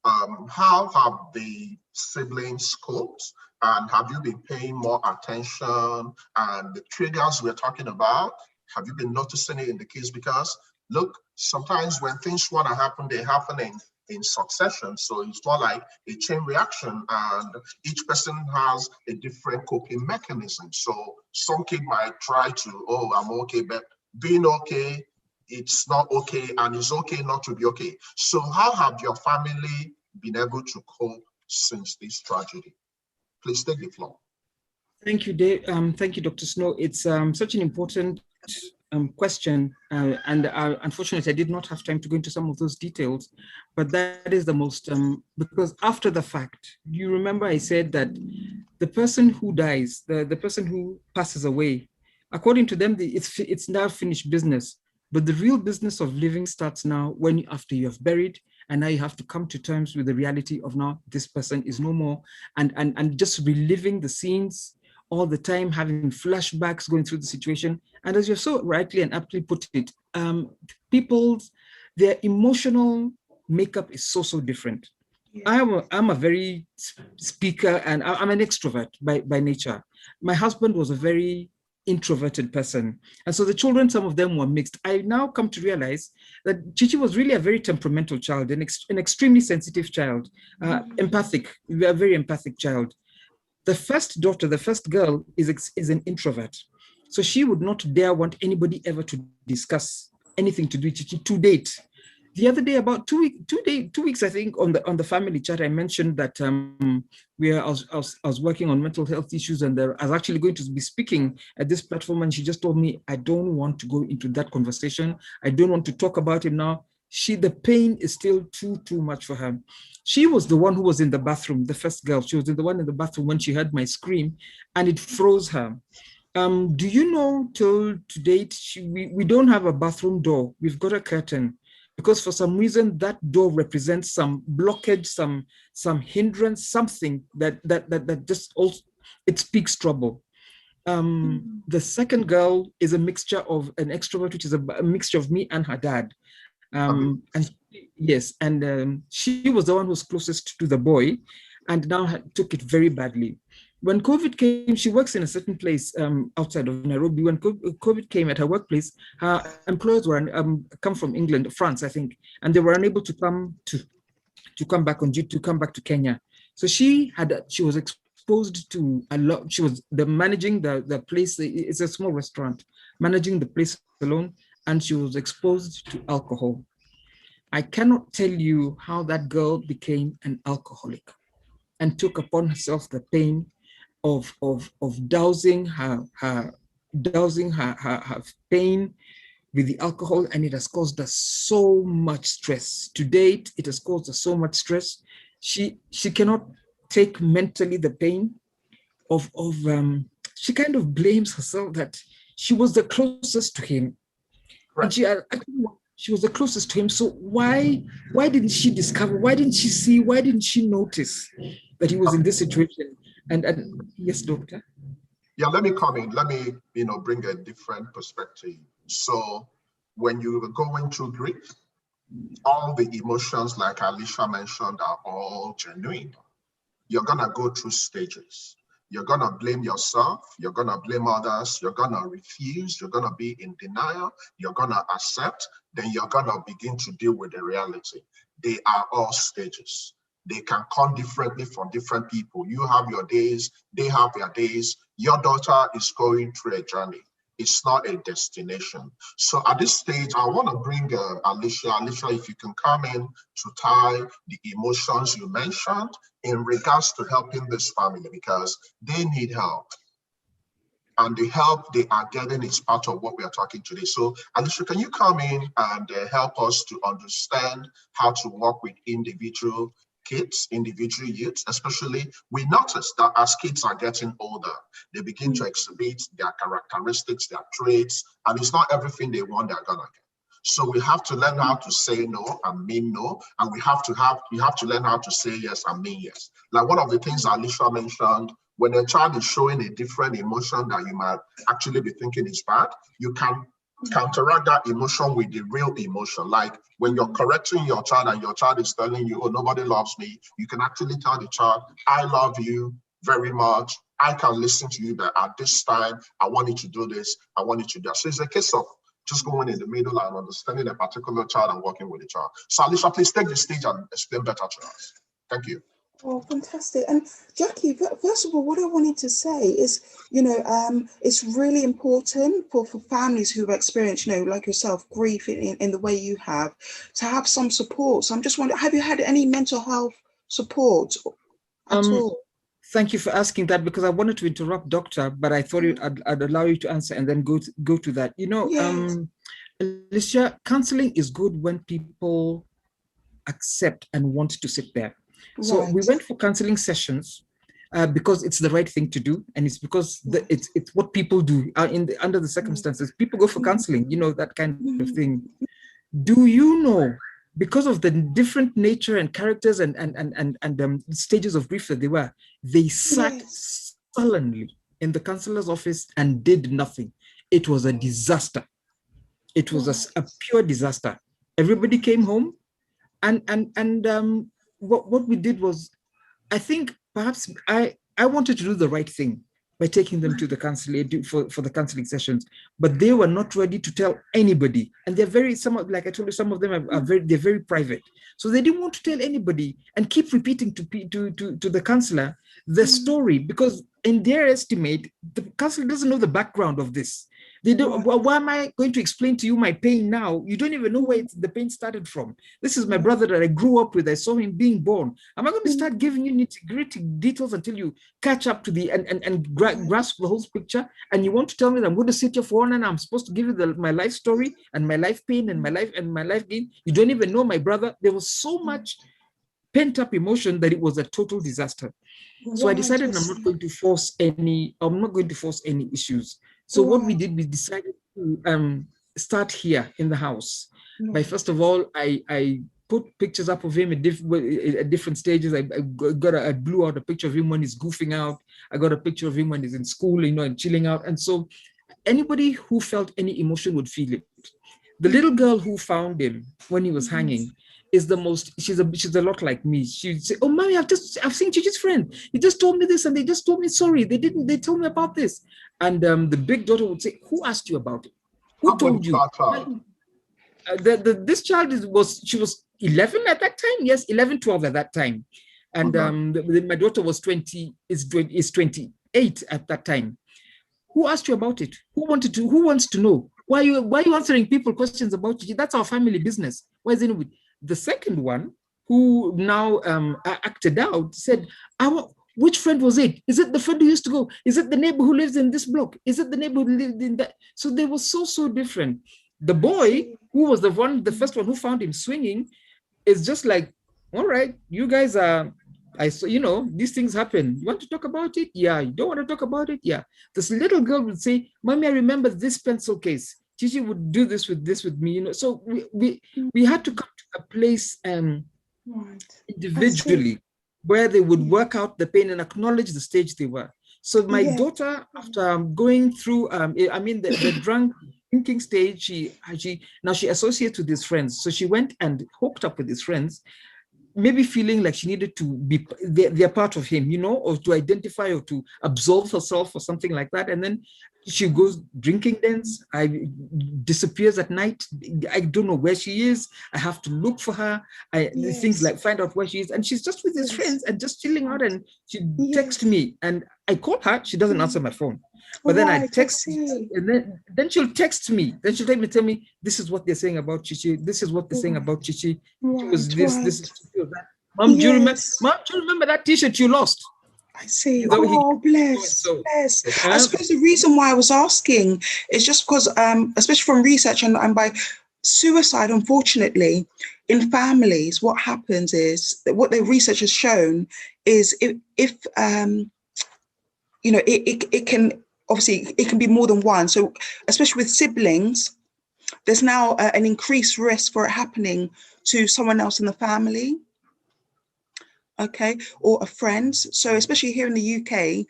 how have the siblings coped? And have you been paying more attention? And the triggers we're talking about, have you been noticing it in the kids? Because look, sometimes when things want to happen, they happen in succession. So it's more like a chain reaction, and each person has a different coping mechanism. So some kid might try to, oh, I'm okay, but being okay, it's not okay, and it's okay not to be okay. So how have your family been able to cope since this tragedy? Please take the floor. Thank you, Dave. Thank you, Dr. Snow. It's such an important question, and unfortunately, I did not have time to go into some of those details, but that is the most, because after the fact, you remember I said that the person who dies, the person who passes away, according to them, it's now finished business. But the real business of living starts now after you have buried, and now you have to come to terms with the reality of now this person is no more, and just reliving the scenes all the time, having flashbacks, going through the situation. And as you so rightly and aptly put it, their emotional makeup is so different. Yeah. I'm a very speaker, and I'm an extrovert by nature. My husband was a very introverted person. And so the children, some of them were mixed. I now come to realize that Chichi was really a very temperamental child, an extremely sensitive child, empathic, a very empathic child. The first daughter, the first girl, is an introvert. So she would not dare want anybody ever to discuss anything to do with Chichi to date. The other day, about 2 weeks, I think, on the family chat, I mentioned that I was working on mental health issues, and I was actually going to be speaking at this platform, and she just told me, I don't want to go into that conversation. I don't want to talk about it now. The pain is still too much for her. She was the one who was in the bathroom, the first girl. She was the one in the bathroom when she heard my scream, and it froze her. Do you know, till to date, we don't have a bathroom door. We've got a curtain, because for some reason that door represents some blockage, some hindrance, something that just also, it speaks trouble. The second girl is a mixture of an extrovert, which is a mixture of me and her dad. And yes, and she was the one who was closest to the boy, and now took it very badly. When COVID came, she works in a certain place outside of Nairobi. When COVID came at her workplace, her employers were come from England, France, I think, and they were unable to come back to Kenya. So she was exposed to a lot. She was managing the place. It's a small restaurant, managing the place alone, and she was exposed to alcohol. I cannot tell you how that girl became an alcoholic and took upon herself the pain of dousing her pain with the alcohol, and it has caused us so much stress. To date, it has caused us so much stress. She cannot take mentally the pain of she kind of blames herself that she was the closest to him. Right. And she was the closest to him. So why didn't she discover? Why didn't she see? Why didn't she notice that he was in this situation? And yes, doctor. Yeah, let me come in. Let me, bring a different perspective. So when you are going through grief, all the emotions, like Alicia mentioned, are all genuine. You're gonna go through stages. You're gonna blame yourself. You're gonna blame others. You're gonna refuse. You're gonna be in denial. You're gonna accept. Then you're gonna begin to deal with the reality. They are all stages. They can come differently for different people. You have your days, they have their days. Your daughter is going through a journey. It's not a destination. So at this stage, I want to bring Alicia. Alicia, if you can come in to tie the emotions you mentioned in regards to helping this family, because they need help. And the help they are getting is part of what we are talking today. So Alicia, can you come in and help us to understand how to work with individual kids, individual youths? Especially, we notice that as kids are getting older, they begin to exhibit their characteristics, their traits, and it's not everything they want they're gonna get. So we have to learn how to say no and mean no, and you have to learn how to say yes and mean yes. Like one of the things Alicia mentioned, when a child is showing a different emotion that you might actually be thinking is bad, you can counteract that emotion with the real emotion. Like when you're correcting your child and your child is telling you, oh, nobody loves me, you can actually tell the child, I love you very much. I can listen to you, but at this time, I want you to do this, I want you to do that. So it's a case of just going in the middle and understanding a particular child and working with the child. So Alicia, please take the stage and explain better to us. Thank you. Oh, fantastic. And Jackie, first of all, what I wanted to say is, it's really important for families who've experienced, like yourself, grief in the way you have, to have some support. So I'm just wondering, have you had any mental health support at all? Thank you for asking that, because I wanted to interrupt Doctor, but I thought I'd allow you to answer and then go to that. Yes. Alicia, counseling is good when people accept and want to sit there. So we went for counseling sessions because it's the right thing to do, and it's because it's what people do under the circumstances. People go for counseling, that kind of thing. Do you know, because of the different nature and characters and stages of grief that they sat sullenly in the counselor's office and did nothing. It was a disaster. It was a pure disaster. Everybody came home, and what we did was, I think perhaps I wanted to do the right thing by taking them to the counselor for the counseling sessions, but they were not ready to tell anybody. And they're like I told you, some of them they're very private. So they didn't want to tell anybody and keep repeating to the counselor the story, because in their estimate, the counselor doesn't know the background of this. They don't. Why am I going to explain to you my pain now? You don't even know where the pain started from. This is my brother that I grew up with. I saw him being born. Am I going to start giving you nitty-gritty details until you catch up to and grasp the whole picture? And you want to tell me that I'm going to sit here for 1 hour and I'm supposed to give you my life story and my life pain and my life gain? You don't even know my brother. There was so much pent-up emotion that it was a total disaster. So I decided I'm not going to force any issues. So what we did, we decided to start here in the house. By first of all, I put pictures up of him at different stages. I blew out a picture of him when he's goofing out. I got a picture of him when he's in school, and chilling out. And so anybody who felt any emotion would feel it. The little girl who found him when he was hanging is she's a lot like me. She'd say, oh, mommy, I've seen Chichi's friend. He just told me this and they just told me sorry. They told me about this. And the big daughter would say, who asked you about it? Who told you? This child she was 11 at that time. Yes, 11, 12 at that time. And my daughter was 28 at that time. Who asked you about it? Who wants to know? Why are you answering people questions about you? That's our family business. Why is it? The second one, who now acted out, said, which friend was it? Is it the friend who used to go? Is it the neighbor who lives in this block? Is it the neighbor who lived in that? So they were so different. The boy, who was the first one who found him swinging, is just like, all right, you guys are, these things happen. You want to talk about it? Yeah. You don't want to talk about it? Yeah. This little girl would say, mommy, I remember this pencil case. Gigi would do this with me, So we had to come to a place individually where they would work out the pain and acknowledge the stage they were. So my daughter, after going through, the drunk drinking stage, she associates with his friends. So she went and hooked up with his friends. maybe feeling like she needed to be, they're part of him, you know, or to identify or to absolve herself or something like that. And then she goes drinking dens, disappears at night. I don't know where she is. I have to look for her. Things like find out where she is. And she's just with his friends and just chilling out. And she texts me and I call her. She doesn't answer my phone. But then I text, and then she'll text me. Then she'll tell me, this is what they're saying about Chichi. This is what they're saying about Chichi. It was this is that. Mom, do you remember? Mom, do you remember that T-shirt you lost? I see. You know, oh, bless. I suppose the reason why I was asking is just because, especially from research and by suicide, unfortunately, in families, what happens is that what the research has shown is if you know, it can, obviously, it can be more than one. So especially with siblings, there's now an increased risk for it happening to someone else in the family. Okay, or a friend. So especially here in the UK,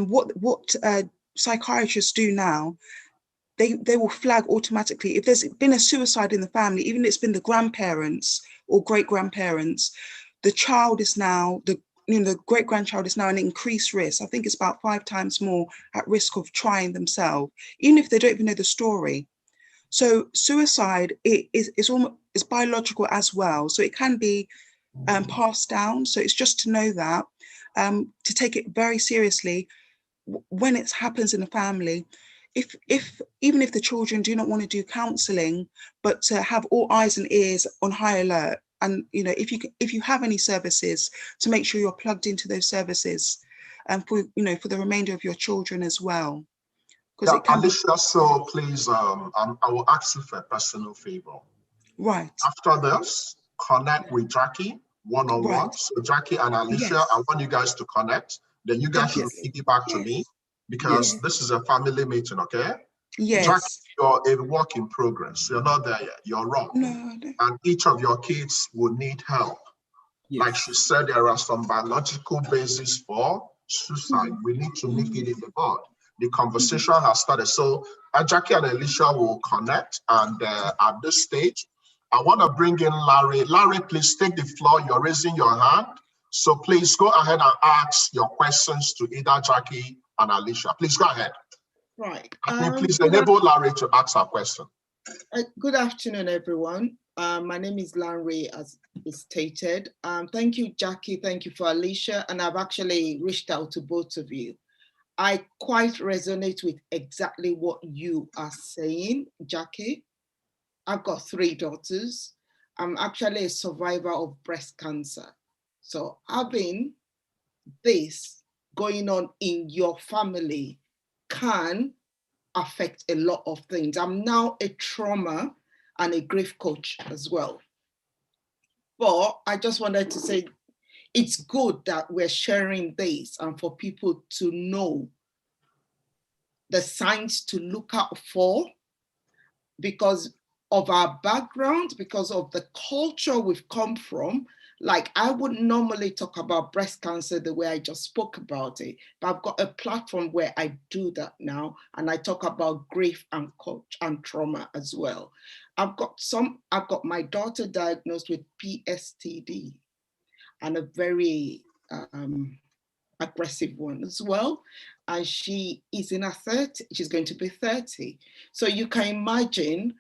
what psychiatrists do now, they will flag automatically if there's been a suicide in the family, even if it's been the grandparents or great grandparents, the child is now the great grandchild is now an increased risk. I think it's about 5 times more at risk of trying themselves, even if they don't even know the story. So suicide is almost biological as well. So it can be passed down. So it's just to know that, to take it very seriously when it happens in a family. If even if the children do not want to do counselling, but to have all eyes and ears on high alert, and you know, if you have any services, to make sure you're plugged into those services, and for for the remainder of your children as well. Yeah, Alicia, so please, I will ask you for a personal favor. Right. After this, connect with Jackie one-on-one. Right. So Jackie and Alicia, I want you guys to connect. Then you guys should piggyback to me, because this is a family meeting, okay? Yes. Jackie, you're a work in progress. You're not there yet. You're wrong. No. And each of your kids will need help. Yes. Like she said, there are some biological bases for suicide. We need to nip it in the bud. The conversation has started. So Jackie and Alicia will connect. And at this stage, I want to bring in Larry. Larry, please take the floor. You're raising your hand. So please go ahead and ask your questions to either Jackie and Alicia. Please go ahead. Right. Please enable Larry to ask her question. Good afternoon, everyone. My name is Larry, as is stated. Thank you, Jackie. Thank you for Alicia. And I've actually reached out to both of you. I quite resonate with exactly what you are saying, Jackie. I've got 3 daughters. I'm actually a survivor of breast cancer. So having this going on in your family can affect a lot of things. I'm now a trauma and a grief coach as well. But I just wanted to say, it's good that we're sharing this and for people to know the signs to look out for, because of our background, because of the culture we've come from. Like, I wouldn't normally talk about breast cancer the way I just spoke about it, but I've got a platform where I do that now, and I talk about grief and coach and trauma as well. I've got my daughter diagnosed with PSTD, and a very aggressive one as well. And she is in her 30s, she's going to be 30. So you can imagine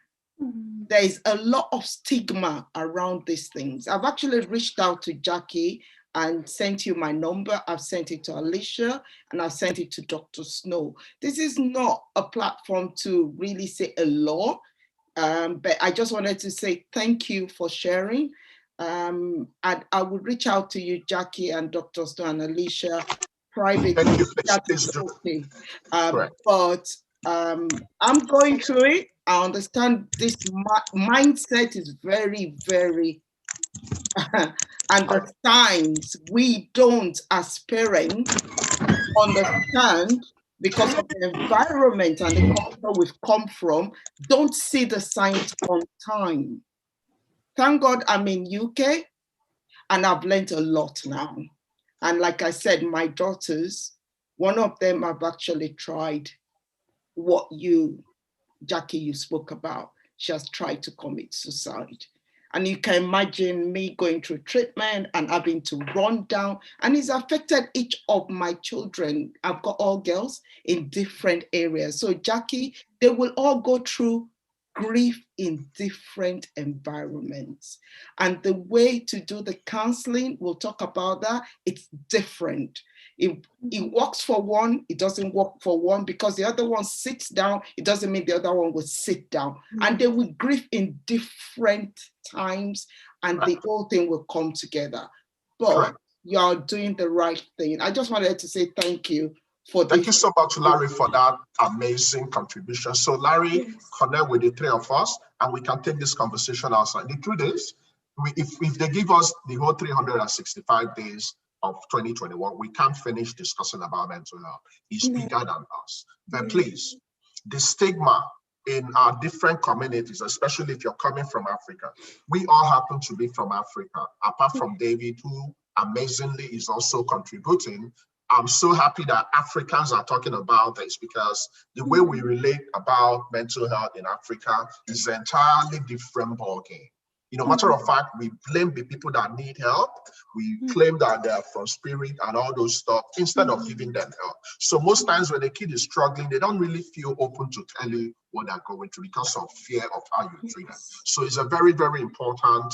there is a lot of stigma around these things. I've actually reached out to Jackie and sent you my number. I've sent it to Alicia and I've sent it to Dr. Snow. This is not a platform to really say a lot, but I just wanted to say thank you for sharing. And I would reach out to you, Jackie and Dr. Snow and Alicia, privately. Thank you, please. Okay. But I'm going through it. I understand this mindset is very, very, and the signs we don't, as parents, understand because of the environment and the culture we've come from, don't see the signs on time. Thank God I'm in UK and I've learned a lot now. And like I said, my daughters, one of them have actually tried what you, Jackie, you spoke about. She has tried to commit suicide. And you can imagine me going through treatment and having to run down, and it's affected each of my children. I've got all girls in different areas. So Jackie, they will all go through grief in different environments. And the way to do the counseling, we'll talk about that, it's different. It works for one, it doesn't work for one, because the other one sits down, it doesn't mean the other one will sit down. And they will grieve in different times, and the whole thing will come together. But you're doing the right thing. I just wanted to say thank you for this. Thank you so much, Larry, for that amazing contribution. So Larry, connect with the three of us, and we can take this conversation outside. The truth is, if they give us the whole 365 days of 2021, we can't finish discussing about mental health. It's bigger than us. But please, the stigma in our different communities, especially if you're coming from Africa, we all happen to be from Africa, apart from David, who amazingly is also contributing. I'm so happy that Africans are talking about this, because the way we relate about mental health in Africa is an entirely different ballgame. You know, matter of fact, we blame the people that need help. We claim that they're from spirit and all those stuff instead of giving them help. So most times when a kid is struggling, they don't really feel open to tell you what they're going through because of fear of how you treat them. So it's a very, very important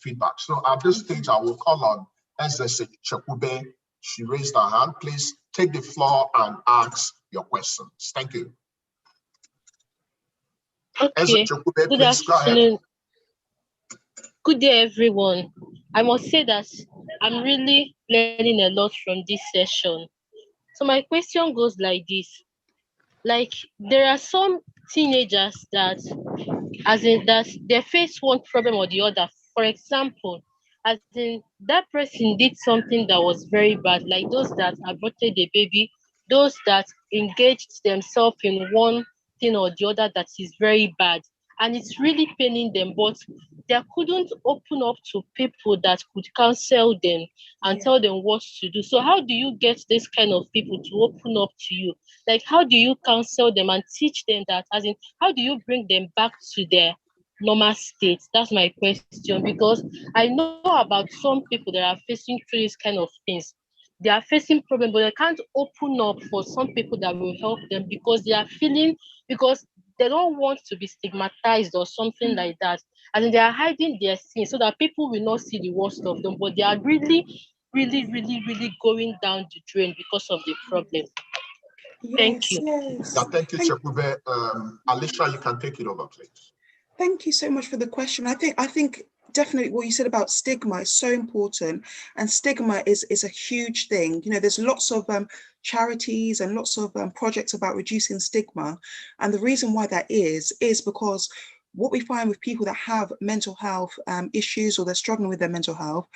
feedback. So at this stage, I will call on Eze Chekube. She raised her hand. Please take the floor and ask your questions. Thank you. Okay. Eze Chekube, Good please go ahead. afternoon. Good day, everyone. I must say that I'm really learning a lot from this session. So my question goes like this. Like, there are some teenagers that, as in that they face one problem or the other. For example, as in that person did something that was very bad, like those that aborted the baby, those that engaged themselves in one thing or the other that is very bad, and it's really paining them, but they couldn't open up to people that could counsel them and tell them what to do. So how do you get this kind of people to open up to you? Like, how do you counsel them and teach them that, as in, how do you bring them back to their normal state? That's my question, because I know about some people that are facing through these kind of things. They are facing problems, but they can't open up for some people that will help them, because they are feeling, because they don't want to be stigmatized or something like that. And they are hiding their sins so that people will not see the worst of them, but they are really, really, really, really going down the drain because of the problem. Thank you. Yeah, thank you, Chekube. Alicia, you can take it over, please. Thank you so much for the question. I think definitely what you said about stigma is so important, and stigma is a huge thing. You know, there's lots of charities and lots of projects about reducing stigma, and the reason why that is because what we find with people that have mental health issues, or they're struggling with their mental health,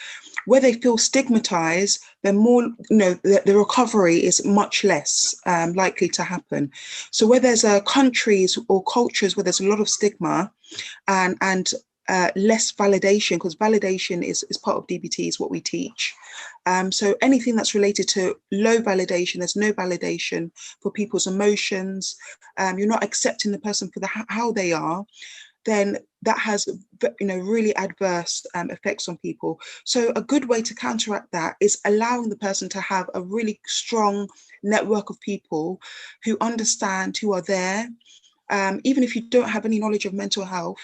where they feel stigmatized, they're more, you know, the recovery is much less likely to happen. So where there's countries or cultures where there's a lot of stigma and less validation, because validation is part of DBT, is what we teach. So anything that's related to low validation, there's no validation for people's emotions, you're not accepting the person for how they are, then that has, you know, really adverse effects on people. So a good way to counteract that is allowing the person to have a really strong network of people who understand, who are there. Even if you don't have any knowledge of mental health,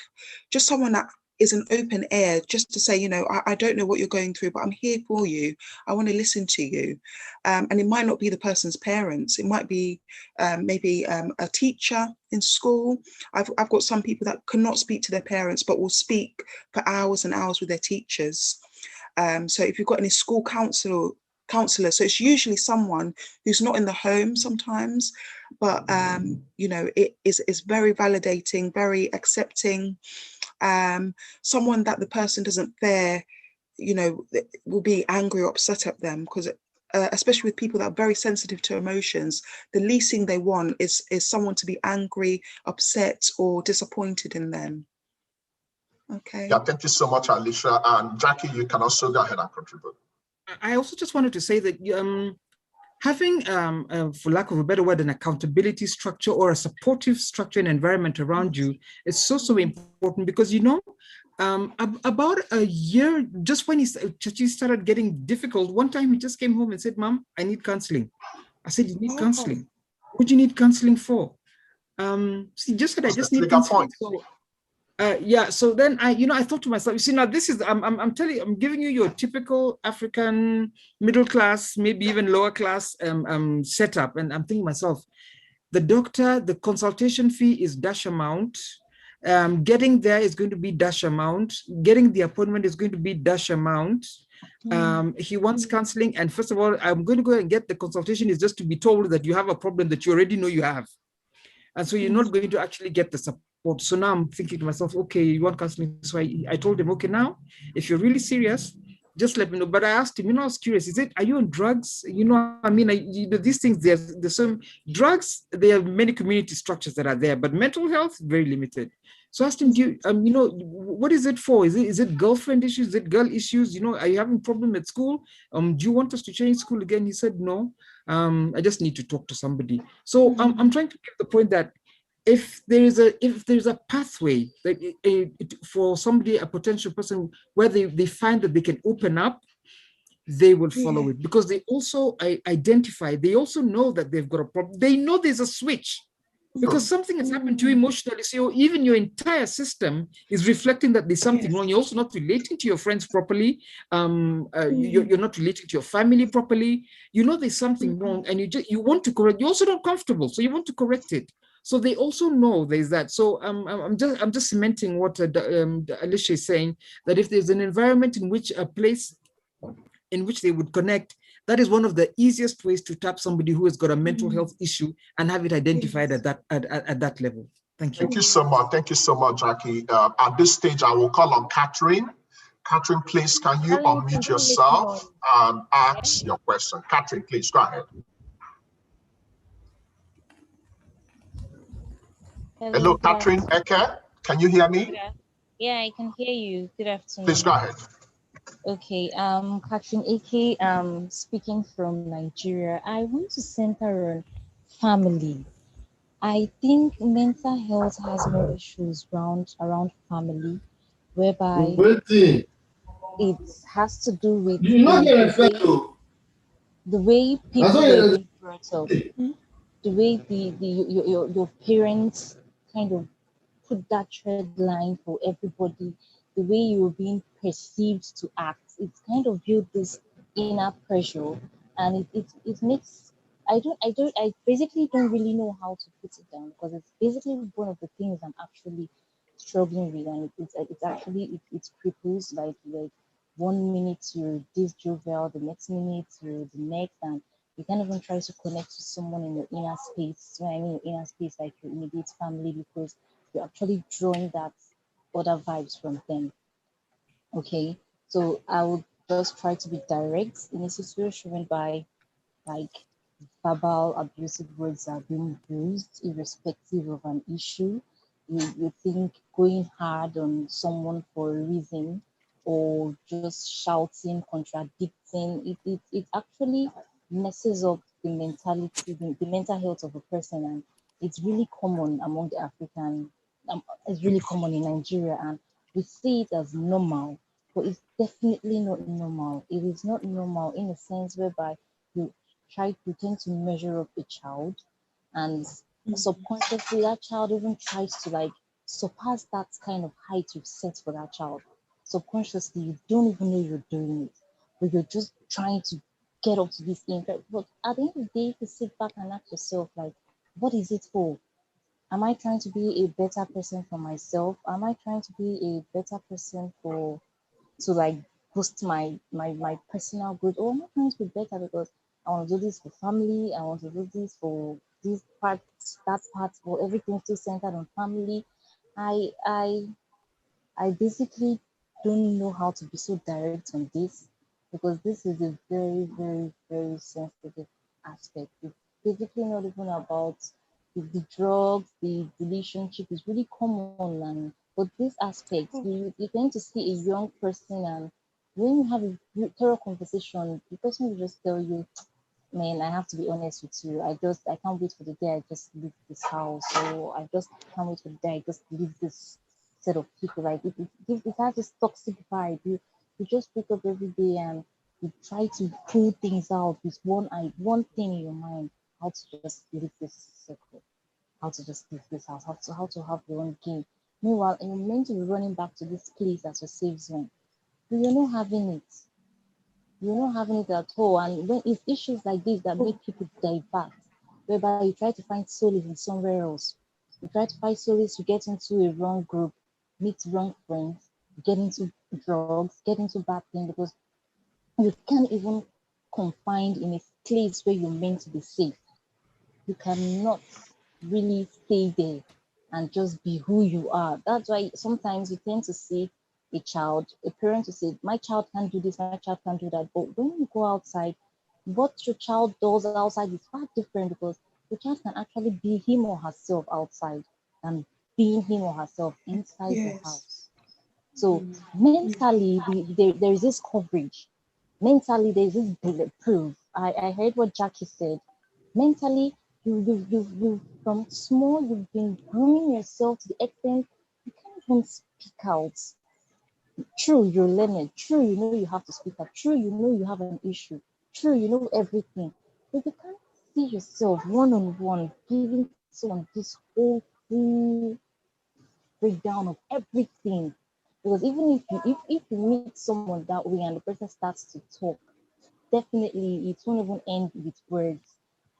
just someone that is an open ear, just to say, you know, I don't know what you're going through, but I'm here for you. I want to listen to you. And it might not be the person's parents. It might be maybe a teacher in school. I've got some people that cannot speak to their parents, but will speak for hours and hours with their teachers. So if you've got any school counselor, so it's usually someone who's not in the home sometimes, but you know, it is very validating, very accepting. Someone that the person doesn't fear, you know, will be angry or upset at them, because especially with people that are very sensitive to emotions, the least thing they want is someone to be angry, upset, or disappointed in them. Okay. Yeah, thank you so much, Alicia. And Jackie, you can also go ahead and contribute. I also just wanted to say that having, for lack of a better word, an accountability structure or a supportive structure and environment around you is so important, because, you know, About a year, just when he started getting difficult, one time he just came home and said, "Mom, I need counseling." I said, "You need counseling? What do you need counseling for?" He just said, "I What's the just need trigger counseling." point? So yeah, so then I thought to myself, you see, now this is, I'm telling you, I'm giving you your typical African middle class, maybe even lower class setup. And I'm thinking to myself, the doctor, the consultation fee is dash amount. Getting there is going to be dash amount. Getting the appointment is going to be dash amount. He wants counseling. And first of all, I'm going to go and get the consultation is just to be told that you have a problem that you already know you have. And so you're not going to actually get the support. So now I'm thinking to myself, okay, you want counseling? So I told him, okay, now, if you're really serious, just let me know. But I asked him, I was curious, are you on drugs? I mean, these things, there's some drugs, there are many community structures that are there, but mental health, very limited. So I asked him, what is it for? Is it girlfriend issues? Is it girl issues? Are you having problem at school? Do you want us to change school again? He said, no, I just need to talk to somebody. So I'm trying to give the point that if there's a pathway that for somebody, a potential person, where they find that they can open up, they will follow it, because they also identify, they also know that they've got a problem. They know there's a switch, because something has happened to you emotionally. So even your entire system is reflecting that there's something wrong. You're also not relating to your friends properly. You're not relating to your family properly. There's something wrong, and you want to correct. You're also not comfortable, so you want to correct it. So they also know there's that. So I'm just cementing what Alicia is saying, that if there's an environment in which a place in which they would connect, that is one of the easiest ways to tap somebody who has got a mental health issue and have it identified at that level. Thank you. Thank you so much. Thank you so much, Jackie. At this stage, I will call on Catherine. Catherine, please, can you unmute yourself and ask your question? Catherine, please, go ahead. Hello, Catherine Eke. Can you hear me? Yeah, I can hear you. Good afternoon. Please go ahead. Okay, Catherine Eke, speaking from Nigeria. I want to center on family. I think mental health has more issues around family, whereby it has to do with the way people were being brought up, the way your parents kind of put that thread line for everybody, the way you were being perceived to act. It's kind of built this inner pressure, and it makes I basically don't really know how to put it down, because it's basically one of the things I'm actually struggling with, and it's actually it cripples, like 1 minute you're this jovial, the next minute you're the next, and you can't even try to connect to someone in your inner space. When I mean your inner space, like your immediate family, because you're actually drawing that other vibes from them. Okay, so I would just try to be direct in a situation whereby, like, verbal abusive words are being used irrespective of an issue. You think going hard on someone for a reason, or just shouting, contradicting, it actually messes up the mentality, the mental health of a person. And it's really common among the African, it's really common in Nigeria, and we see it as normal, but it's definitely not normal. It is not normal in a sense whereby you you tend to measure up a child, and subconsciously that child even tries to like surpass that kind of height you've set for that child. Subconsciously, you don't even know you're doing it, but you're just trying to get up to this incredible. But at the end of the day, you sit back and ask yourself, like, what is it for? Am I trying to be a better person for myself? Am I trying to be a better person to like boost my personal growth? Or am I trying to be better because I want to do this for family, I want to do this for this part, that part, for everything still centered on family? I I I basically don't know how to be so direct on this, because this is a very, very, very sensitive aspect. It's basically not even about the drugs, the relationship is really common, and but this aspect, you tend to see a young person, and when you have a thorough conversation, the person will just tell you, man, I have to be honest with you. I can't wait for the day I just leave this house. So I just can't wait for the day I just leave this set of people. Like it has this toxic vibe. You just wake up every day and you try to pull things out with one thing in your mind, how to just leave this circle, how to just leave this house, how to have your own game. Meanwhile, you're meant to be running back to this place as a safe zone. But you're not having it. You're not having it at all. And when it's issues like this that make people divert, whereby you try to find solace in somewhere else. You try to find solace to get into a wrong group, meet wrong friends, get into drugs, get into bad things, because you can't even confine in a place where you're meant to be safe. You cannot really stay there and just be who you are. That's why sometimes you tend to see a parent to say, my child can't do this, my child can't do that. But when you go outside, what your child does outside is far different, because your child can actually be him or herself outside than being him or herself inside the house. So mentally, there is this coverage. Mentally, there is this bulletproof. I heard what Jackie said. Mentally, you from small, you've been grooming yourself to the extent you can't even speak out. True, you're learning. True, you know you have to speak up. True, you know you have an issue. True, you know everything. But you can't see yourself one-on-one giving someone this whole full breakdown of everything. Because even if you meet someone that way and the person starts to talk, definitely it won't even end with words.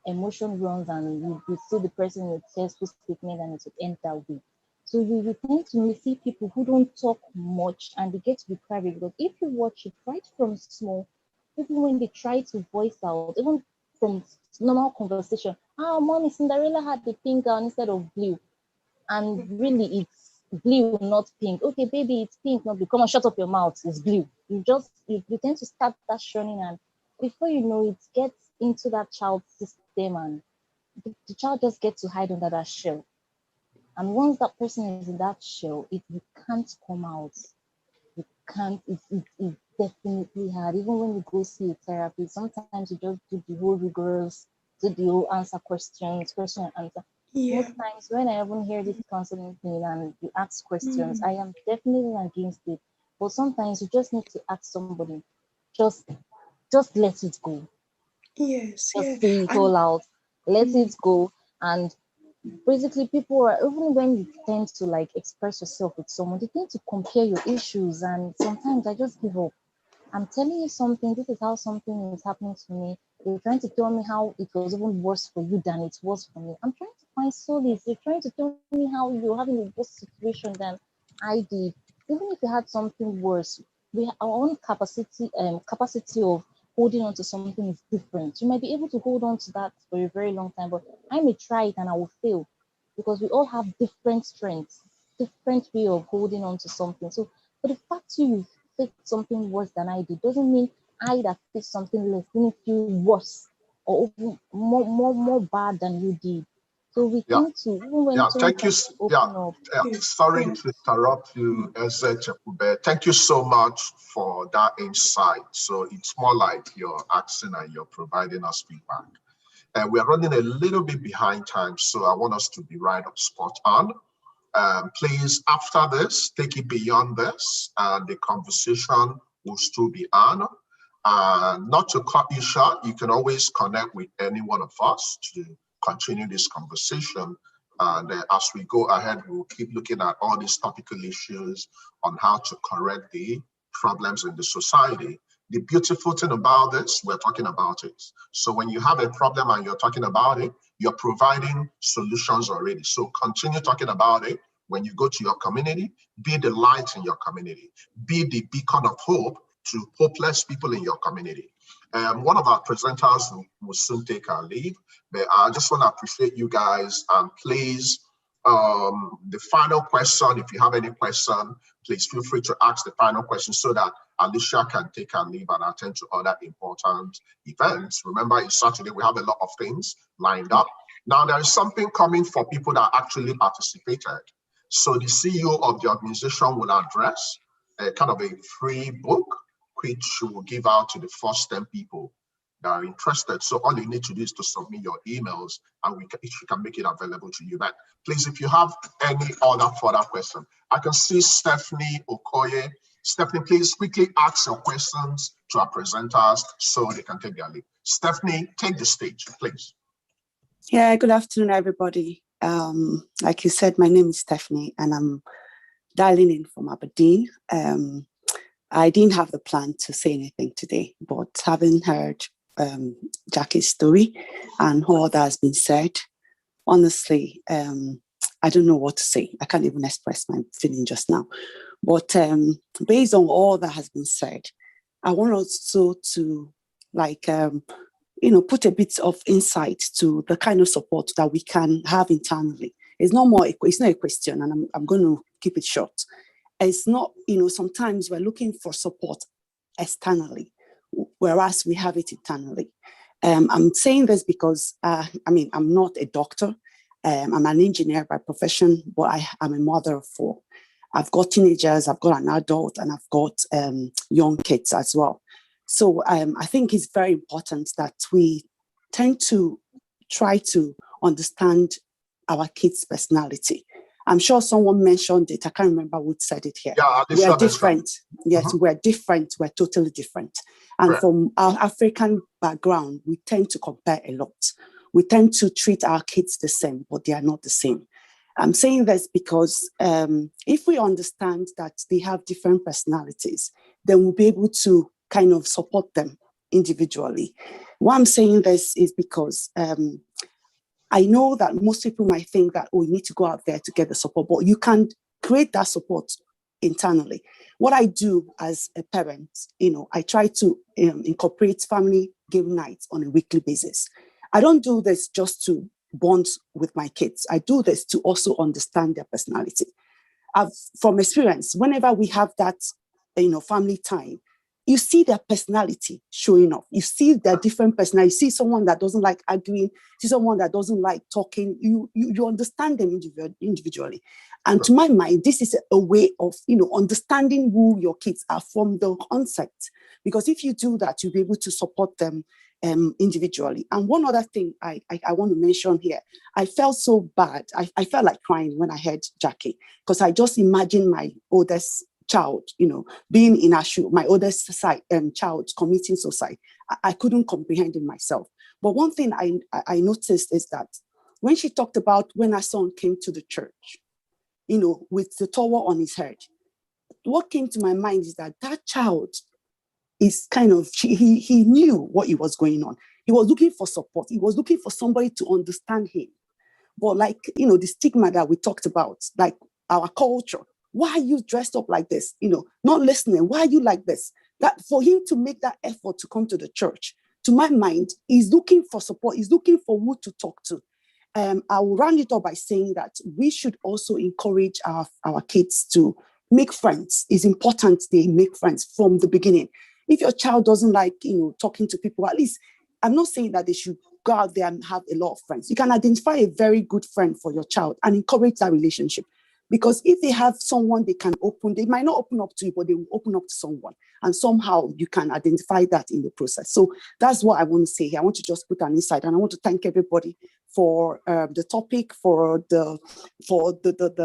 Emotion runs and you see the person with tearful statement and it will end that way. So you tend to see people who don't talk much and they get to be private, because if you watch it right from small, even when they try to voice out, even from normal conversation, mommy, Cinderella had the pink gown instead of blue. And really it's blue, not pink. Okay, baby, it's pink, not blue. Come on, shut up your mouth, it's blue. You tend to start that shunning, and before you know it, gets into that child's system, and the child just gets to hide under that shell. And once that person is in that shell, you can't come out. You can't, it's definitely hard. Even when you go see a therapist, sometimes you just do the whole rigorous, do the whole answer questions, question and answer. Most times when I even hear this counseling thing and you ask questions, I am definitely against it. But sometimes you just need to ask somebody, just let it go. Just say it all out. Let it go. And basically people are, even when you tend to like express yourself with someone, they tend to compare your issues, and sometimes I just give up. I'm telling you something, this is how something is happening to me. You're trying to tell me how it was even worse for you than it was for me. I'm trying to find solace. You're trying to tell me how you're having a worse situation than I did. Even if you had something worse, our own capacity of holding on to something is different. You might be able to hold on to that for a very long time, but I may try it and I will fail, because we all have different strengths, different way of holding on to something. So for the fact you faced something worse than I did doesn't mean I that faced something less didn't feel worse or even more bad than you did. So we tend to, even when thank you. Open up. Sorry to interrupt you, Eze Chekube. Thank you so much for that insight. So it's more like you're asking and you're providing us feedback. And we're running a little bit behind time, so I want us to be right up spot on. Please, after this, take it beyond this, and the conversation will still be on. Not to cut you short, you can always connect with any one of us to continue this conversation. And as we go ahead, we'll keep looking at all these topical issues on how to correct the problems in the society. The beautiful thing about this, we're talking about it. So when you have a problem and you're talking about it, you're providing solutions already. So continue talking about it. When you go to your community, be the light in your community. Be the beacon of hope to hopeless people in your community. One of our presenters will soon take our leave, but I just want to appreciate you guys. And please, the final question, if you have any question, please feel free to ask the final question so that Alicia can take her leave and attend to other important events. Remember, it's Saturday, we have a lot of things lined up. Now, there is something coming for people that actually participated. So the CEO of the organization will address a kind of a free book, which she will give out to the first 10 people that are interested. So all you need to do is to submit your emails, and we can make it available to you. But please, if you have any other further question, I can see Stephanie Okoye. Stephanie, please quickly ask your questions to our presenters so they can take their lead. Stephanie, take the stage, please. Yeah, good afternoon, everybody. Like you said, my name is Stephanie, and I'm dialing in from Aberdeen. I didn't have the plan to say anything today, but having heard Jackie's story and all that has been said, honestly, I don't know what to say. I can't even express my feeling just now. But based on all that has been said, I want also to put a bit of insight to the kind of support that we can have internally. It's not a question, and I'm going to keep it short. It's not, sometimes we're looking for support externally, whereas we have it internally. I'm saying this because, I'm not a doctor. I'm an engineer by profession, but I'm a mother of 4. I've got teenagers, I've got an adult, and I've got young kids as well. So I think it's very important that we tend to try to understand our kids' personality. I'm sure someone mentioned it. I can't remember who said it here. Yeah, we're different. Yes, we're different. We're totally different. And from our African background, we tend to compare a lot. We tend to treat our kids the same, but they are not the same. I'm saying this because if we understand that they have different personalities, then we'll be able to kind of support them individually. Why I'm saying this is because I know that most people might think that, you need to go out there to get the support, but you can create that support internally. What I do as a parent, I try to incorporate family game nights on a weekly basis. I don't do this just to bond with my kids. I do this to also understand their personality. From experience, whenever we have that, family time, you see their personality showing up. You see their different personality. You see someone that doesn't like arguing, see someone that doesn't like talking. You understand them individually. And to my mind, this is a way of, understanding who your kids are from the onset. Because if you do that, you'll be able to support them individually. And one other thing I want to mention here, I felt so bad. I felt like crying when I heard Jackie, because I just imagined my oldest child, being in her shoe, my oldest child committing suicide. I couldn't comprehend it myself. But one thing I noticed is that when she talked about when her son came to the church, with the towel on his head, what came to my mind is that child is kind of, he knew what was going on. He was looking for support. He was looking for somebody to understand him. But the stigma that we talked about, like our culture, why are you dressed up like this? Not listening. Why are you like this? That for him to make that effort to come to the church, to my mind, he's looking for support. He's looking for who to talk to. I will round it up by saying that we should also encourage our kids to make friends. It's important they make friends from the beginning. If your child doesn't like, talking to people, at least, I'm not saying that they should go out there and have a lot of friends. You can identify a very good friend for your child and encourage that relationship. Because if they have someone they might not open up to you, but they will open up to someone. And somehow you can identify that in the process. So that's what I want to say here. I want to just put an insight, and I want to thank everybody for the topic, for the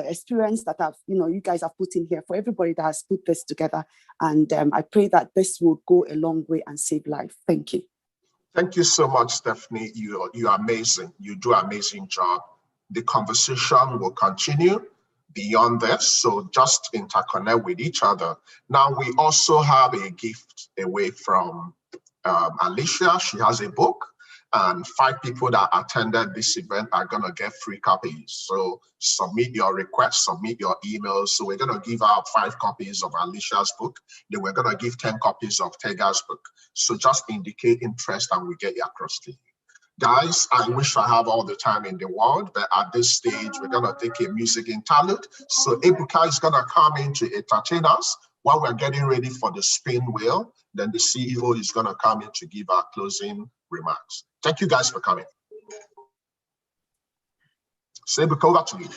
experience that you guys have put in here, for everybody that has put this together. And I pray that this will go a long way and save life. Thank you. Thank you so much, Stephanie. You are amazing. You do an amazing job. The conversation will continue beyond this, so just interconnect with each other. Now, we also have a gift away from Alicia. She has a book, and 5 people that attended this event are going to get free copies. So submit your requests, submit your emails. So we're going to give out 5 copies of Alicia's book. Then we're going to give 10 copies of Tega's book. So just indicate interest and we get you across to you. Guys, I wish I have all the time in the world, but at this stage, we're going to take a music interlude. So Ebuka is going to come in to entertain us while we're getting ready for the spin wheel. Then the CEO is going to come in to give our closing remarks. Thank you guys for coming. So Ebuka, over to you.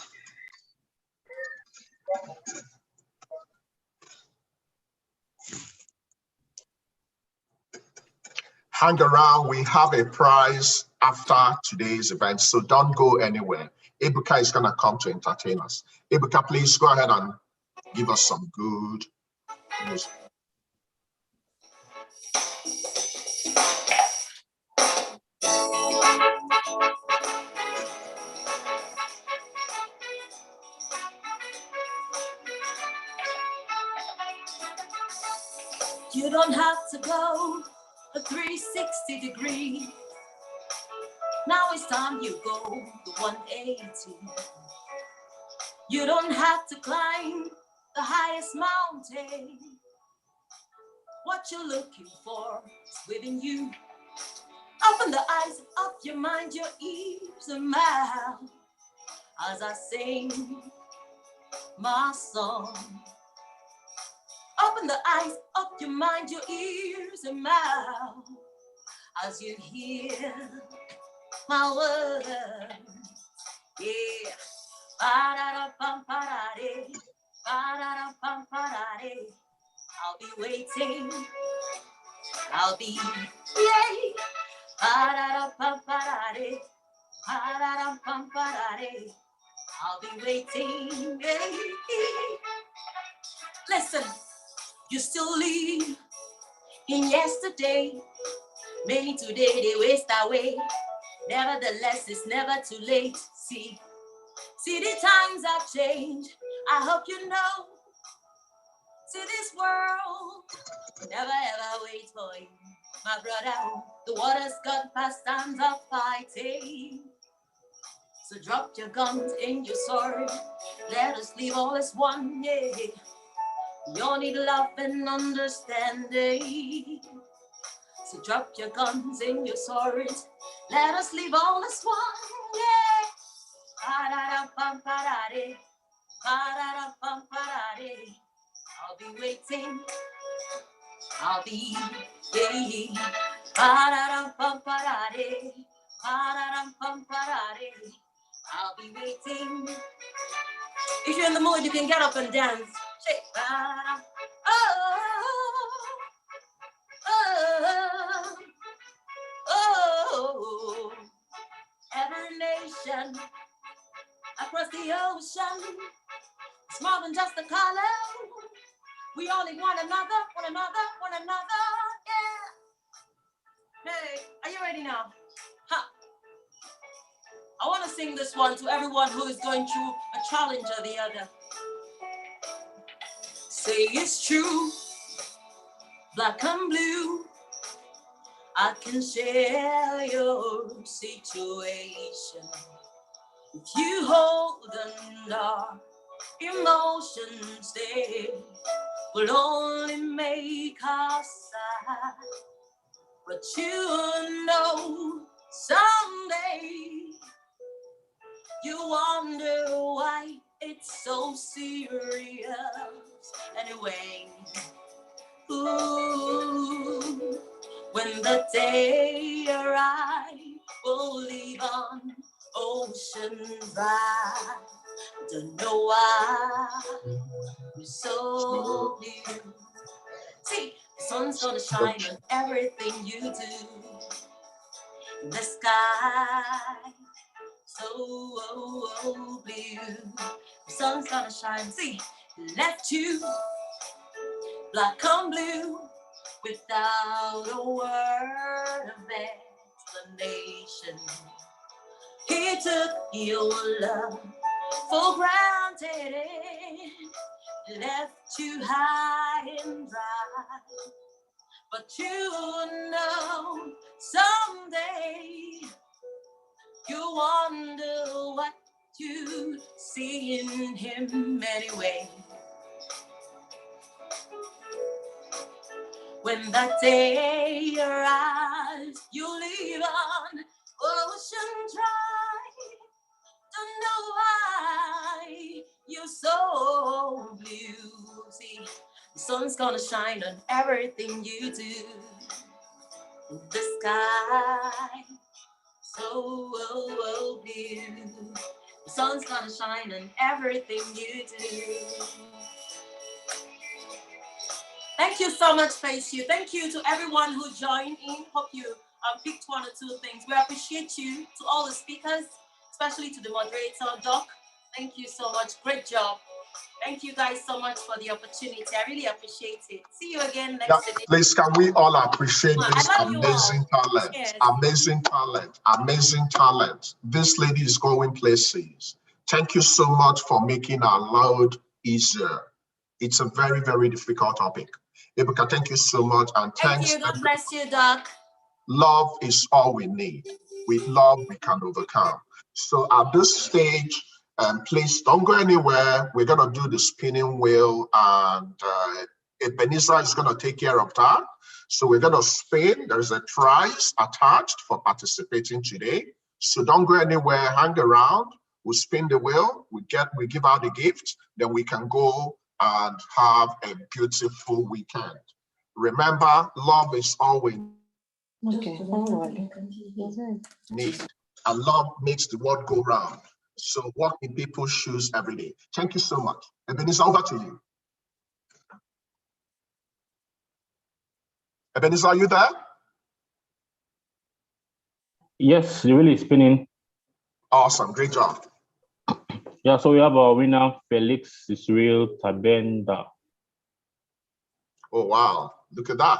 Hang around, we have a prize after today's event, so don't go anywhere. Ebuka is gonna come to entertain us. Ebuka, please go ahead and give us some good music. You don't have to go a 360 degree. Now it's time you go the 180. You don't have to climb the highest mountain. What you're looking for is within you. Open the eyes of your mind, your ears and mouth as I sing my song. Open the eyes of your mind, your ears and mouth as you hear my word. Yeah. Ba-da-da-bum-ba-da-dee, ba-da-da-bum-ba-da-dee. I'll be waiting. I'll be, yay. Ba-da-da-bum-ba-da-dee, ba-da-da-bum-ba-da-dee. I'll be waiting. Yay. Listen, you still live in yesterday. Many today they waste away. Nevertheless, it's never too late. See the times have changed. I hope you know. See this world never ever wait for you, my brother. The water's got past times of fighting. So drop your guns and your sword. Let us leave all as one. Yeah. You all need love and understanding. So drop your guns and your swords. Let us leave all as one. Yeah. Pa-da-da-bum-ba-da-dee, pa-da-da-bum-ba-da-dee. I'll be waiting. I'll be waiting. Pa-da-da-bum-ba-da-dee, pa-da-da-bum-ba-da-dee. I'll be waiting. If you're in the mood, you can get up and dance. Shake. Oh. Every nation across the ocean, it's more than just a color. We all need one another, one another, one another. Yeah. Hey, are you ready now? Huh. I want to sing this one to everyone who is going through a challenge or the other. Say it's true, black and blue. I can share your situation. If you hold under emotions, they will only make us sad. But you know, someday you wonder why it's so serious. Anyway, ooh, when the day arrives, we'll leave on ocean drive. Don't know why we're so blue. See, the sun's gonna shine on everything you do. In the sky, so blue. The sun's gonna shine. See, left you black and blue without a word of explanation. He took your love for granted, left you high and dry. But you know, someday you wonder what you see in him anyway. When that day arrives, you leave on ocean dry. Don't know why you're so blue. See, the sun's gonna shine on everything you do. In the sky, so blue. The sun's gonna shine on everything you do. Thank you so much, Face You. Thank you to everyone who joined in. Hope you picked one or two things. We appreciate you, to all the speakers, especially to the moderator, Doc. Thank you so much. Great job. Thank you guys so much for the opportunity. I really appreciate it. See you again next week. Please, can we all appreciate this amazing talent? Yes. Amazing talent, amazing talent. This lady is going places. Thank you so much for making our load easier. It's a very, very difficult topic. Ibuka, thank you so much. And thank you. God bless you, Doc. Love is all we need. With love, we can overcome. So at this stage, please don't go anywhere. We're going to do the spinning wheel, and Ebenezer is going to take care of that. So we're going to spin. There's a prize attached for participating today. So don't go anywhere. Hang around. We'll spin the wheel. We give out the gift. Then we can go and have a beautiful weekend. Remember, love is all we need, and love makes the world go round. So walk in people's shoes every day. Thank you so much. Ebenezer, over to you. Ebenezer, are you there? Yes, the wheel is spinning. Awesome, great job. Yeah, so we have our winner, Felix Israel Tabenda. Oh, wow, look at that.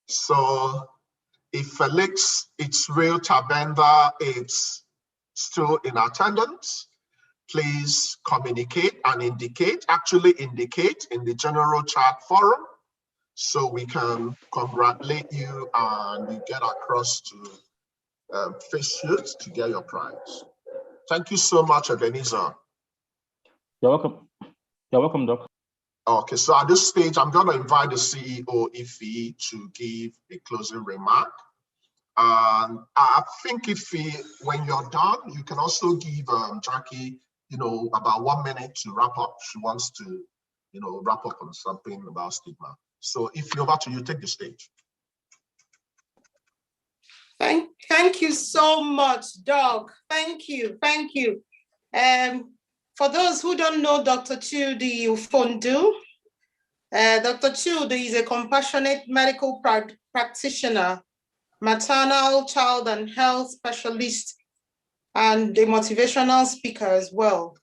So if Felix Israel Tabenda is still in attendance, please communicate and actually indicate in the general chat forum so we can congratulate you and you get across to FACEYOUTH to get your prize. Thank you so much, Ebenezer. You're welcome. You're welcome, Doc. Okay, so at this stage, I'm going to invite the CEO, Ife, to give a closing remark. And I think, Ife, when you're done, you can also give Jackie, about 1 minute to wrap up. She wants to, wrap up on something about stigma. So Ife, over to you, take the stage. Thank you so much, Doc. Thank you. For those who don't know Dr. Chudi Ufondu, Dr. Chudi is a compassionate medical practitioner, maternal, child and health specialist, and a motivational speaker as well.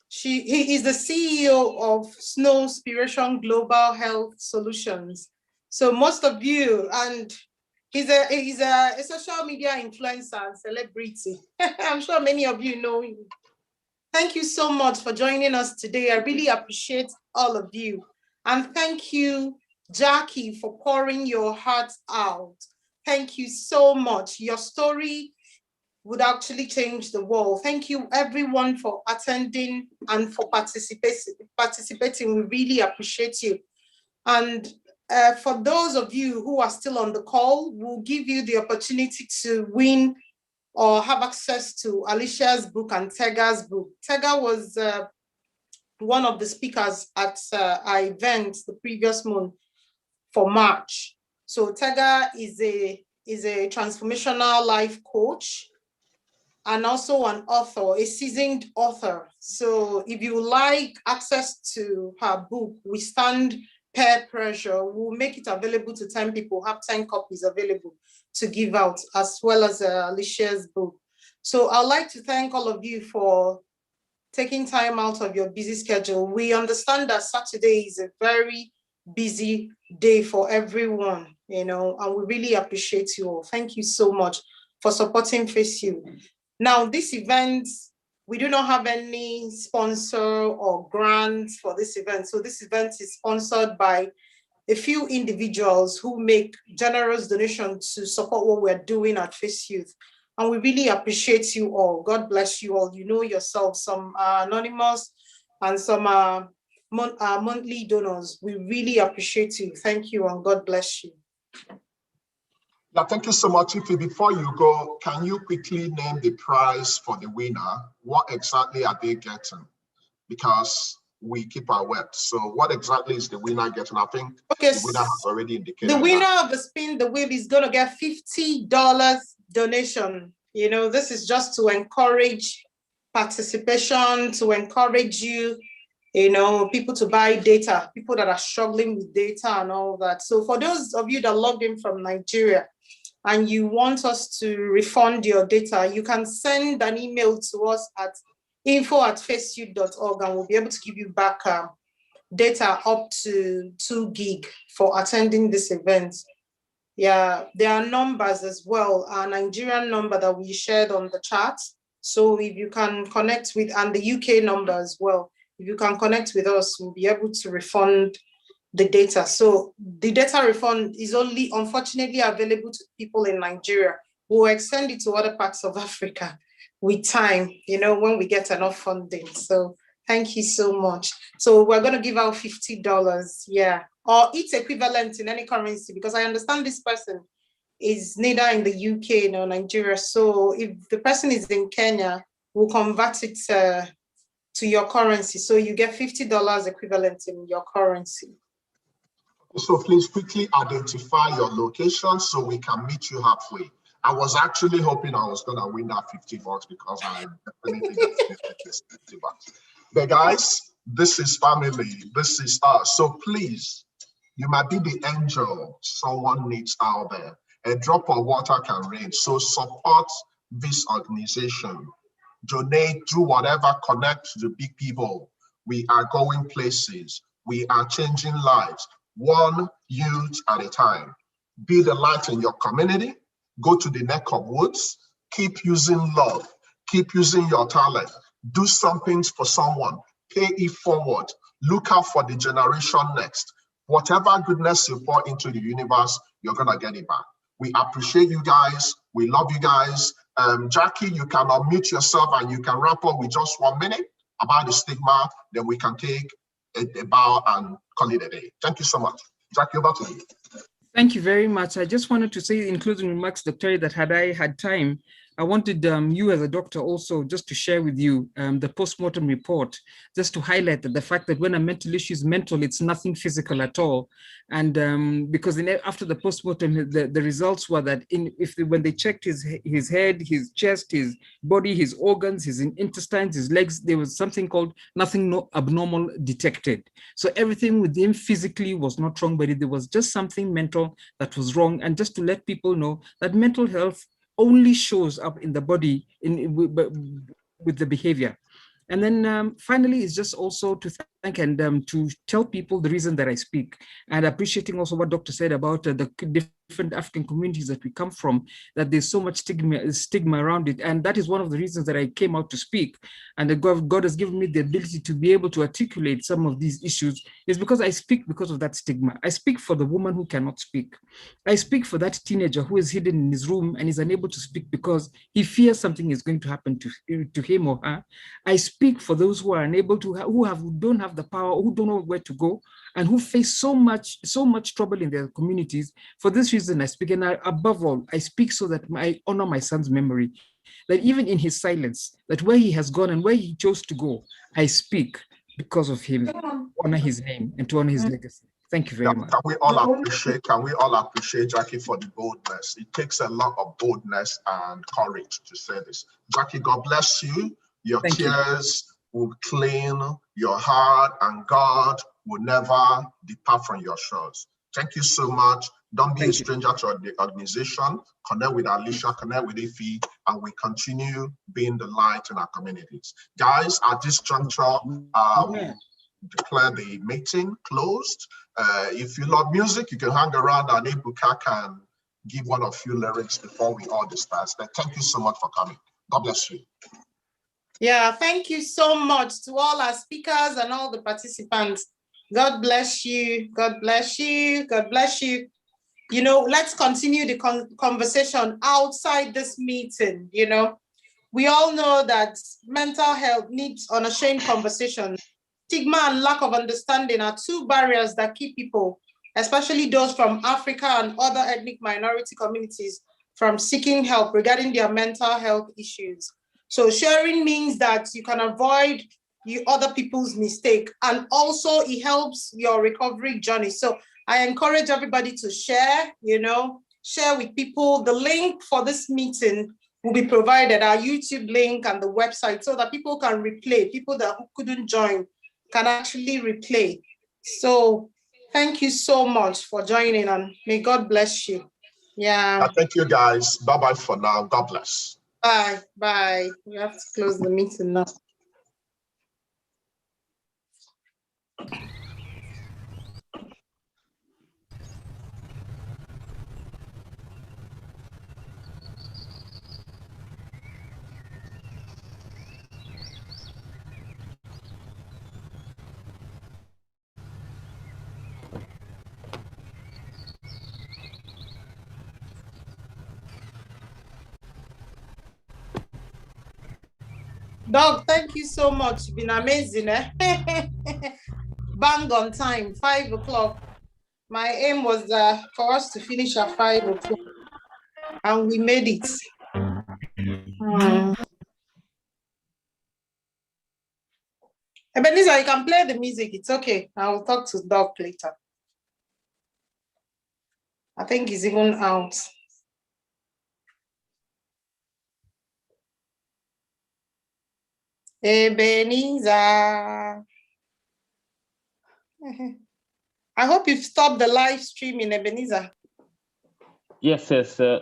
He is the CEO of Snow Inspiration Global Health Solutions. So most of you, and he's a social media influencer and celebrity. I'm sure many of you know him. Thank you so much for joining us today. I really appreciate all of you. And thank you, Jackie, for pouring your heart out. Thank you so much. Your story would actually change the world. Thank you, everyone, for attending and for participating. We really appreciate you. And for those of you who are still on the call, we'll give you the opportunity to win or have access to Alicia's book and Tega's book. Tega was one of the speakers at our event the previous month for March. So Tega is a transformational life coach and also an author, a seasoned author. So if you like access to her book, Withstand Peer Pressure, we'll make it available to 10 people, have 10 copies available to give out, as well as Alicia's book. So I'd like to thank all of you for taking time out of your busy schedule. We understand that Saturday is a very busy day for everyone, and we really appreciate you all. Thank you so much for supporting FACEYOUTH. Now, this event, we do not have any sponsor or grants for this event. So this event is sponsored by a few individuals who make generous donations to support what we're doing at FACEYOUTH. And we really appreciate you all. God bless you all. You know yourself, some are anonymous and some are monthly donors. We really appreciate you. Thank you and God bless you. Yeah, thank you so much, Ife. Before you go, can you quickly name the prize for the winner? What exactly are they getting? Because we keep our word. So what exactly is the winner getting? I think the winner has already indicated. The winner of the Spin the Wheel is going to get $50 donation. This is just to encourage participation, to encourage you people to buy data, people that are struggling with data and all that. So for those of you that logged in from Nigeria and you want us to refund your data, you can send an email to us at info@faceyouth.org and we'll be able to give you back data up to 2 gig for attending this event. Yeah, there are numbers as well, a Nigerian number that we shared on the chat. So if you can connect with, and the UK number as well, if you can connect with us, we'll be able to refund the data. So the data refund is only unfortunately available to people in Nigeria. We'll extend it to other parts of Africa with time, when we get enough funding. So thank you so much. So we're going to give out $50, yeah, or its equivalent in any currency, because I understand this person is neither in the UK nor Nigeria. So if the person is in Kenya, we'll convert it to your currency. So you get $50 equivalent in your currency. So please quickly identify your location so we can meet you halfway. I was actually hoping I was going to win that $50 because I definitely got this $50. But guys, this is family. This is us. So please, you might be the angel someone needs out there. A drop of water can rain. So support this organization. Donate, do whatever, connect to the big people. We are going places. We are changing lives, one youth at a time. Be the light in your community. Go to the neck of woods. Keep using love. Keep using your talent. Do something for someone. Pay it forward. Look out for the generation next. Whatever goodness you pour into the universe, you're going to get it back. We appreciate you guys. We love you guys. Jackie, you can unmute yourself and you can wrap up with just 1 minute about the stigma. Then we can take a bow and call it a day. Thank you so much. Jackie, over to you. Thank you very much. I just wanted to say in closing remarks, Dr. that had I had time, I wanted you as a doctor also just to share with you the postmortem report, just to highlight the fact that when a mental issue is mental, it's nothing physical at all. And because after the postmortem, the results were that when they checked his head, his chest, his body, his organs, his intestines, his legs, there was something called nothing abnormal detected. So everything with him physically was not wrong, but there was just something mental that was wrong. And just to let people know that mental health only shows up in the body with the behavior. And then finally, it's just also to thank and to tell people the reason that I speak, and appreciating also what Doctor said about the different African communities that we come from, that there's so much stigma around it. And that is one of the reasons that I came out to speak. And that God has given me the ability to be able to articulate some of these issues, is because I speak because of that stigma. I speak for the woman who cannot speak. I speak for that teenager who is hidden in his room and is unable to speak because he fears something is going to happen to him or her. I speak for those who are unable to, who don't have the power, who don't know where to go, and who face so much trouble in their communities. For this reason, I speak, and above all, I speak so that I honor my son's memory, that even in his silence, that where he has gone and where he chose to go, I speak because of him, to honor his name and to honor his legacy. Thank you very much. Can we all appreciate Jackie for the boldness? It takes a lot of boldness and courage to say this. Jackie, God bless you. Your tears will clean your heart, and God will never depart from your shores. Thank you so much. Don't be a stranger to the organization. Connect with Alicia, connect with Ify, and we continue being the light in our communities. Guys, at this juncture, we declare the meeting closed. If you love music, you can hang around, and Ebuka can give one of few lyrics before we all disperse. But thank you so much for coming. God bless you. Yeah, thank you so much to all our speakers and all the participants. God bless you. God bless you. God bless you. You know, let's continue the conversation outside this meeting. You know, we all know that mental health needs unashamed conversation. Stigma and lack of understanding are two barriers that keep people, especially those from Africa and other ethnic minority communities, from seeking help regarding their mental health issues. So sharing means that you can avoid other people's mistake, and also it helps your recovery journey. So I encourage everybody to share, share with people. The link for this meeting will be provided, our YouTube link and the website, so that people can replay, people that couldn't join can actually replay. So thank you so much for joining, and may God bless you. Yeah. Thank you, guys. Bye-bye for now. God bless. Bye. Bye. We have to close the meeting now. Doug, thank you so much. You've been amazing. Eh? Bang on time, 5 o'clock. My aim was for us to finish at 5 o'clock, and we made it. Ebenezer, you can play the music. It's okay. I will talk to Doug later. I think he's even out. Ebenezer. I hope you've stopped the live streaming, Ebenezer. Yes, no.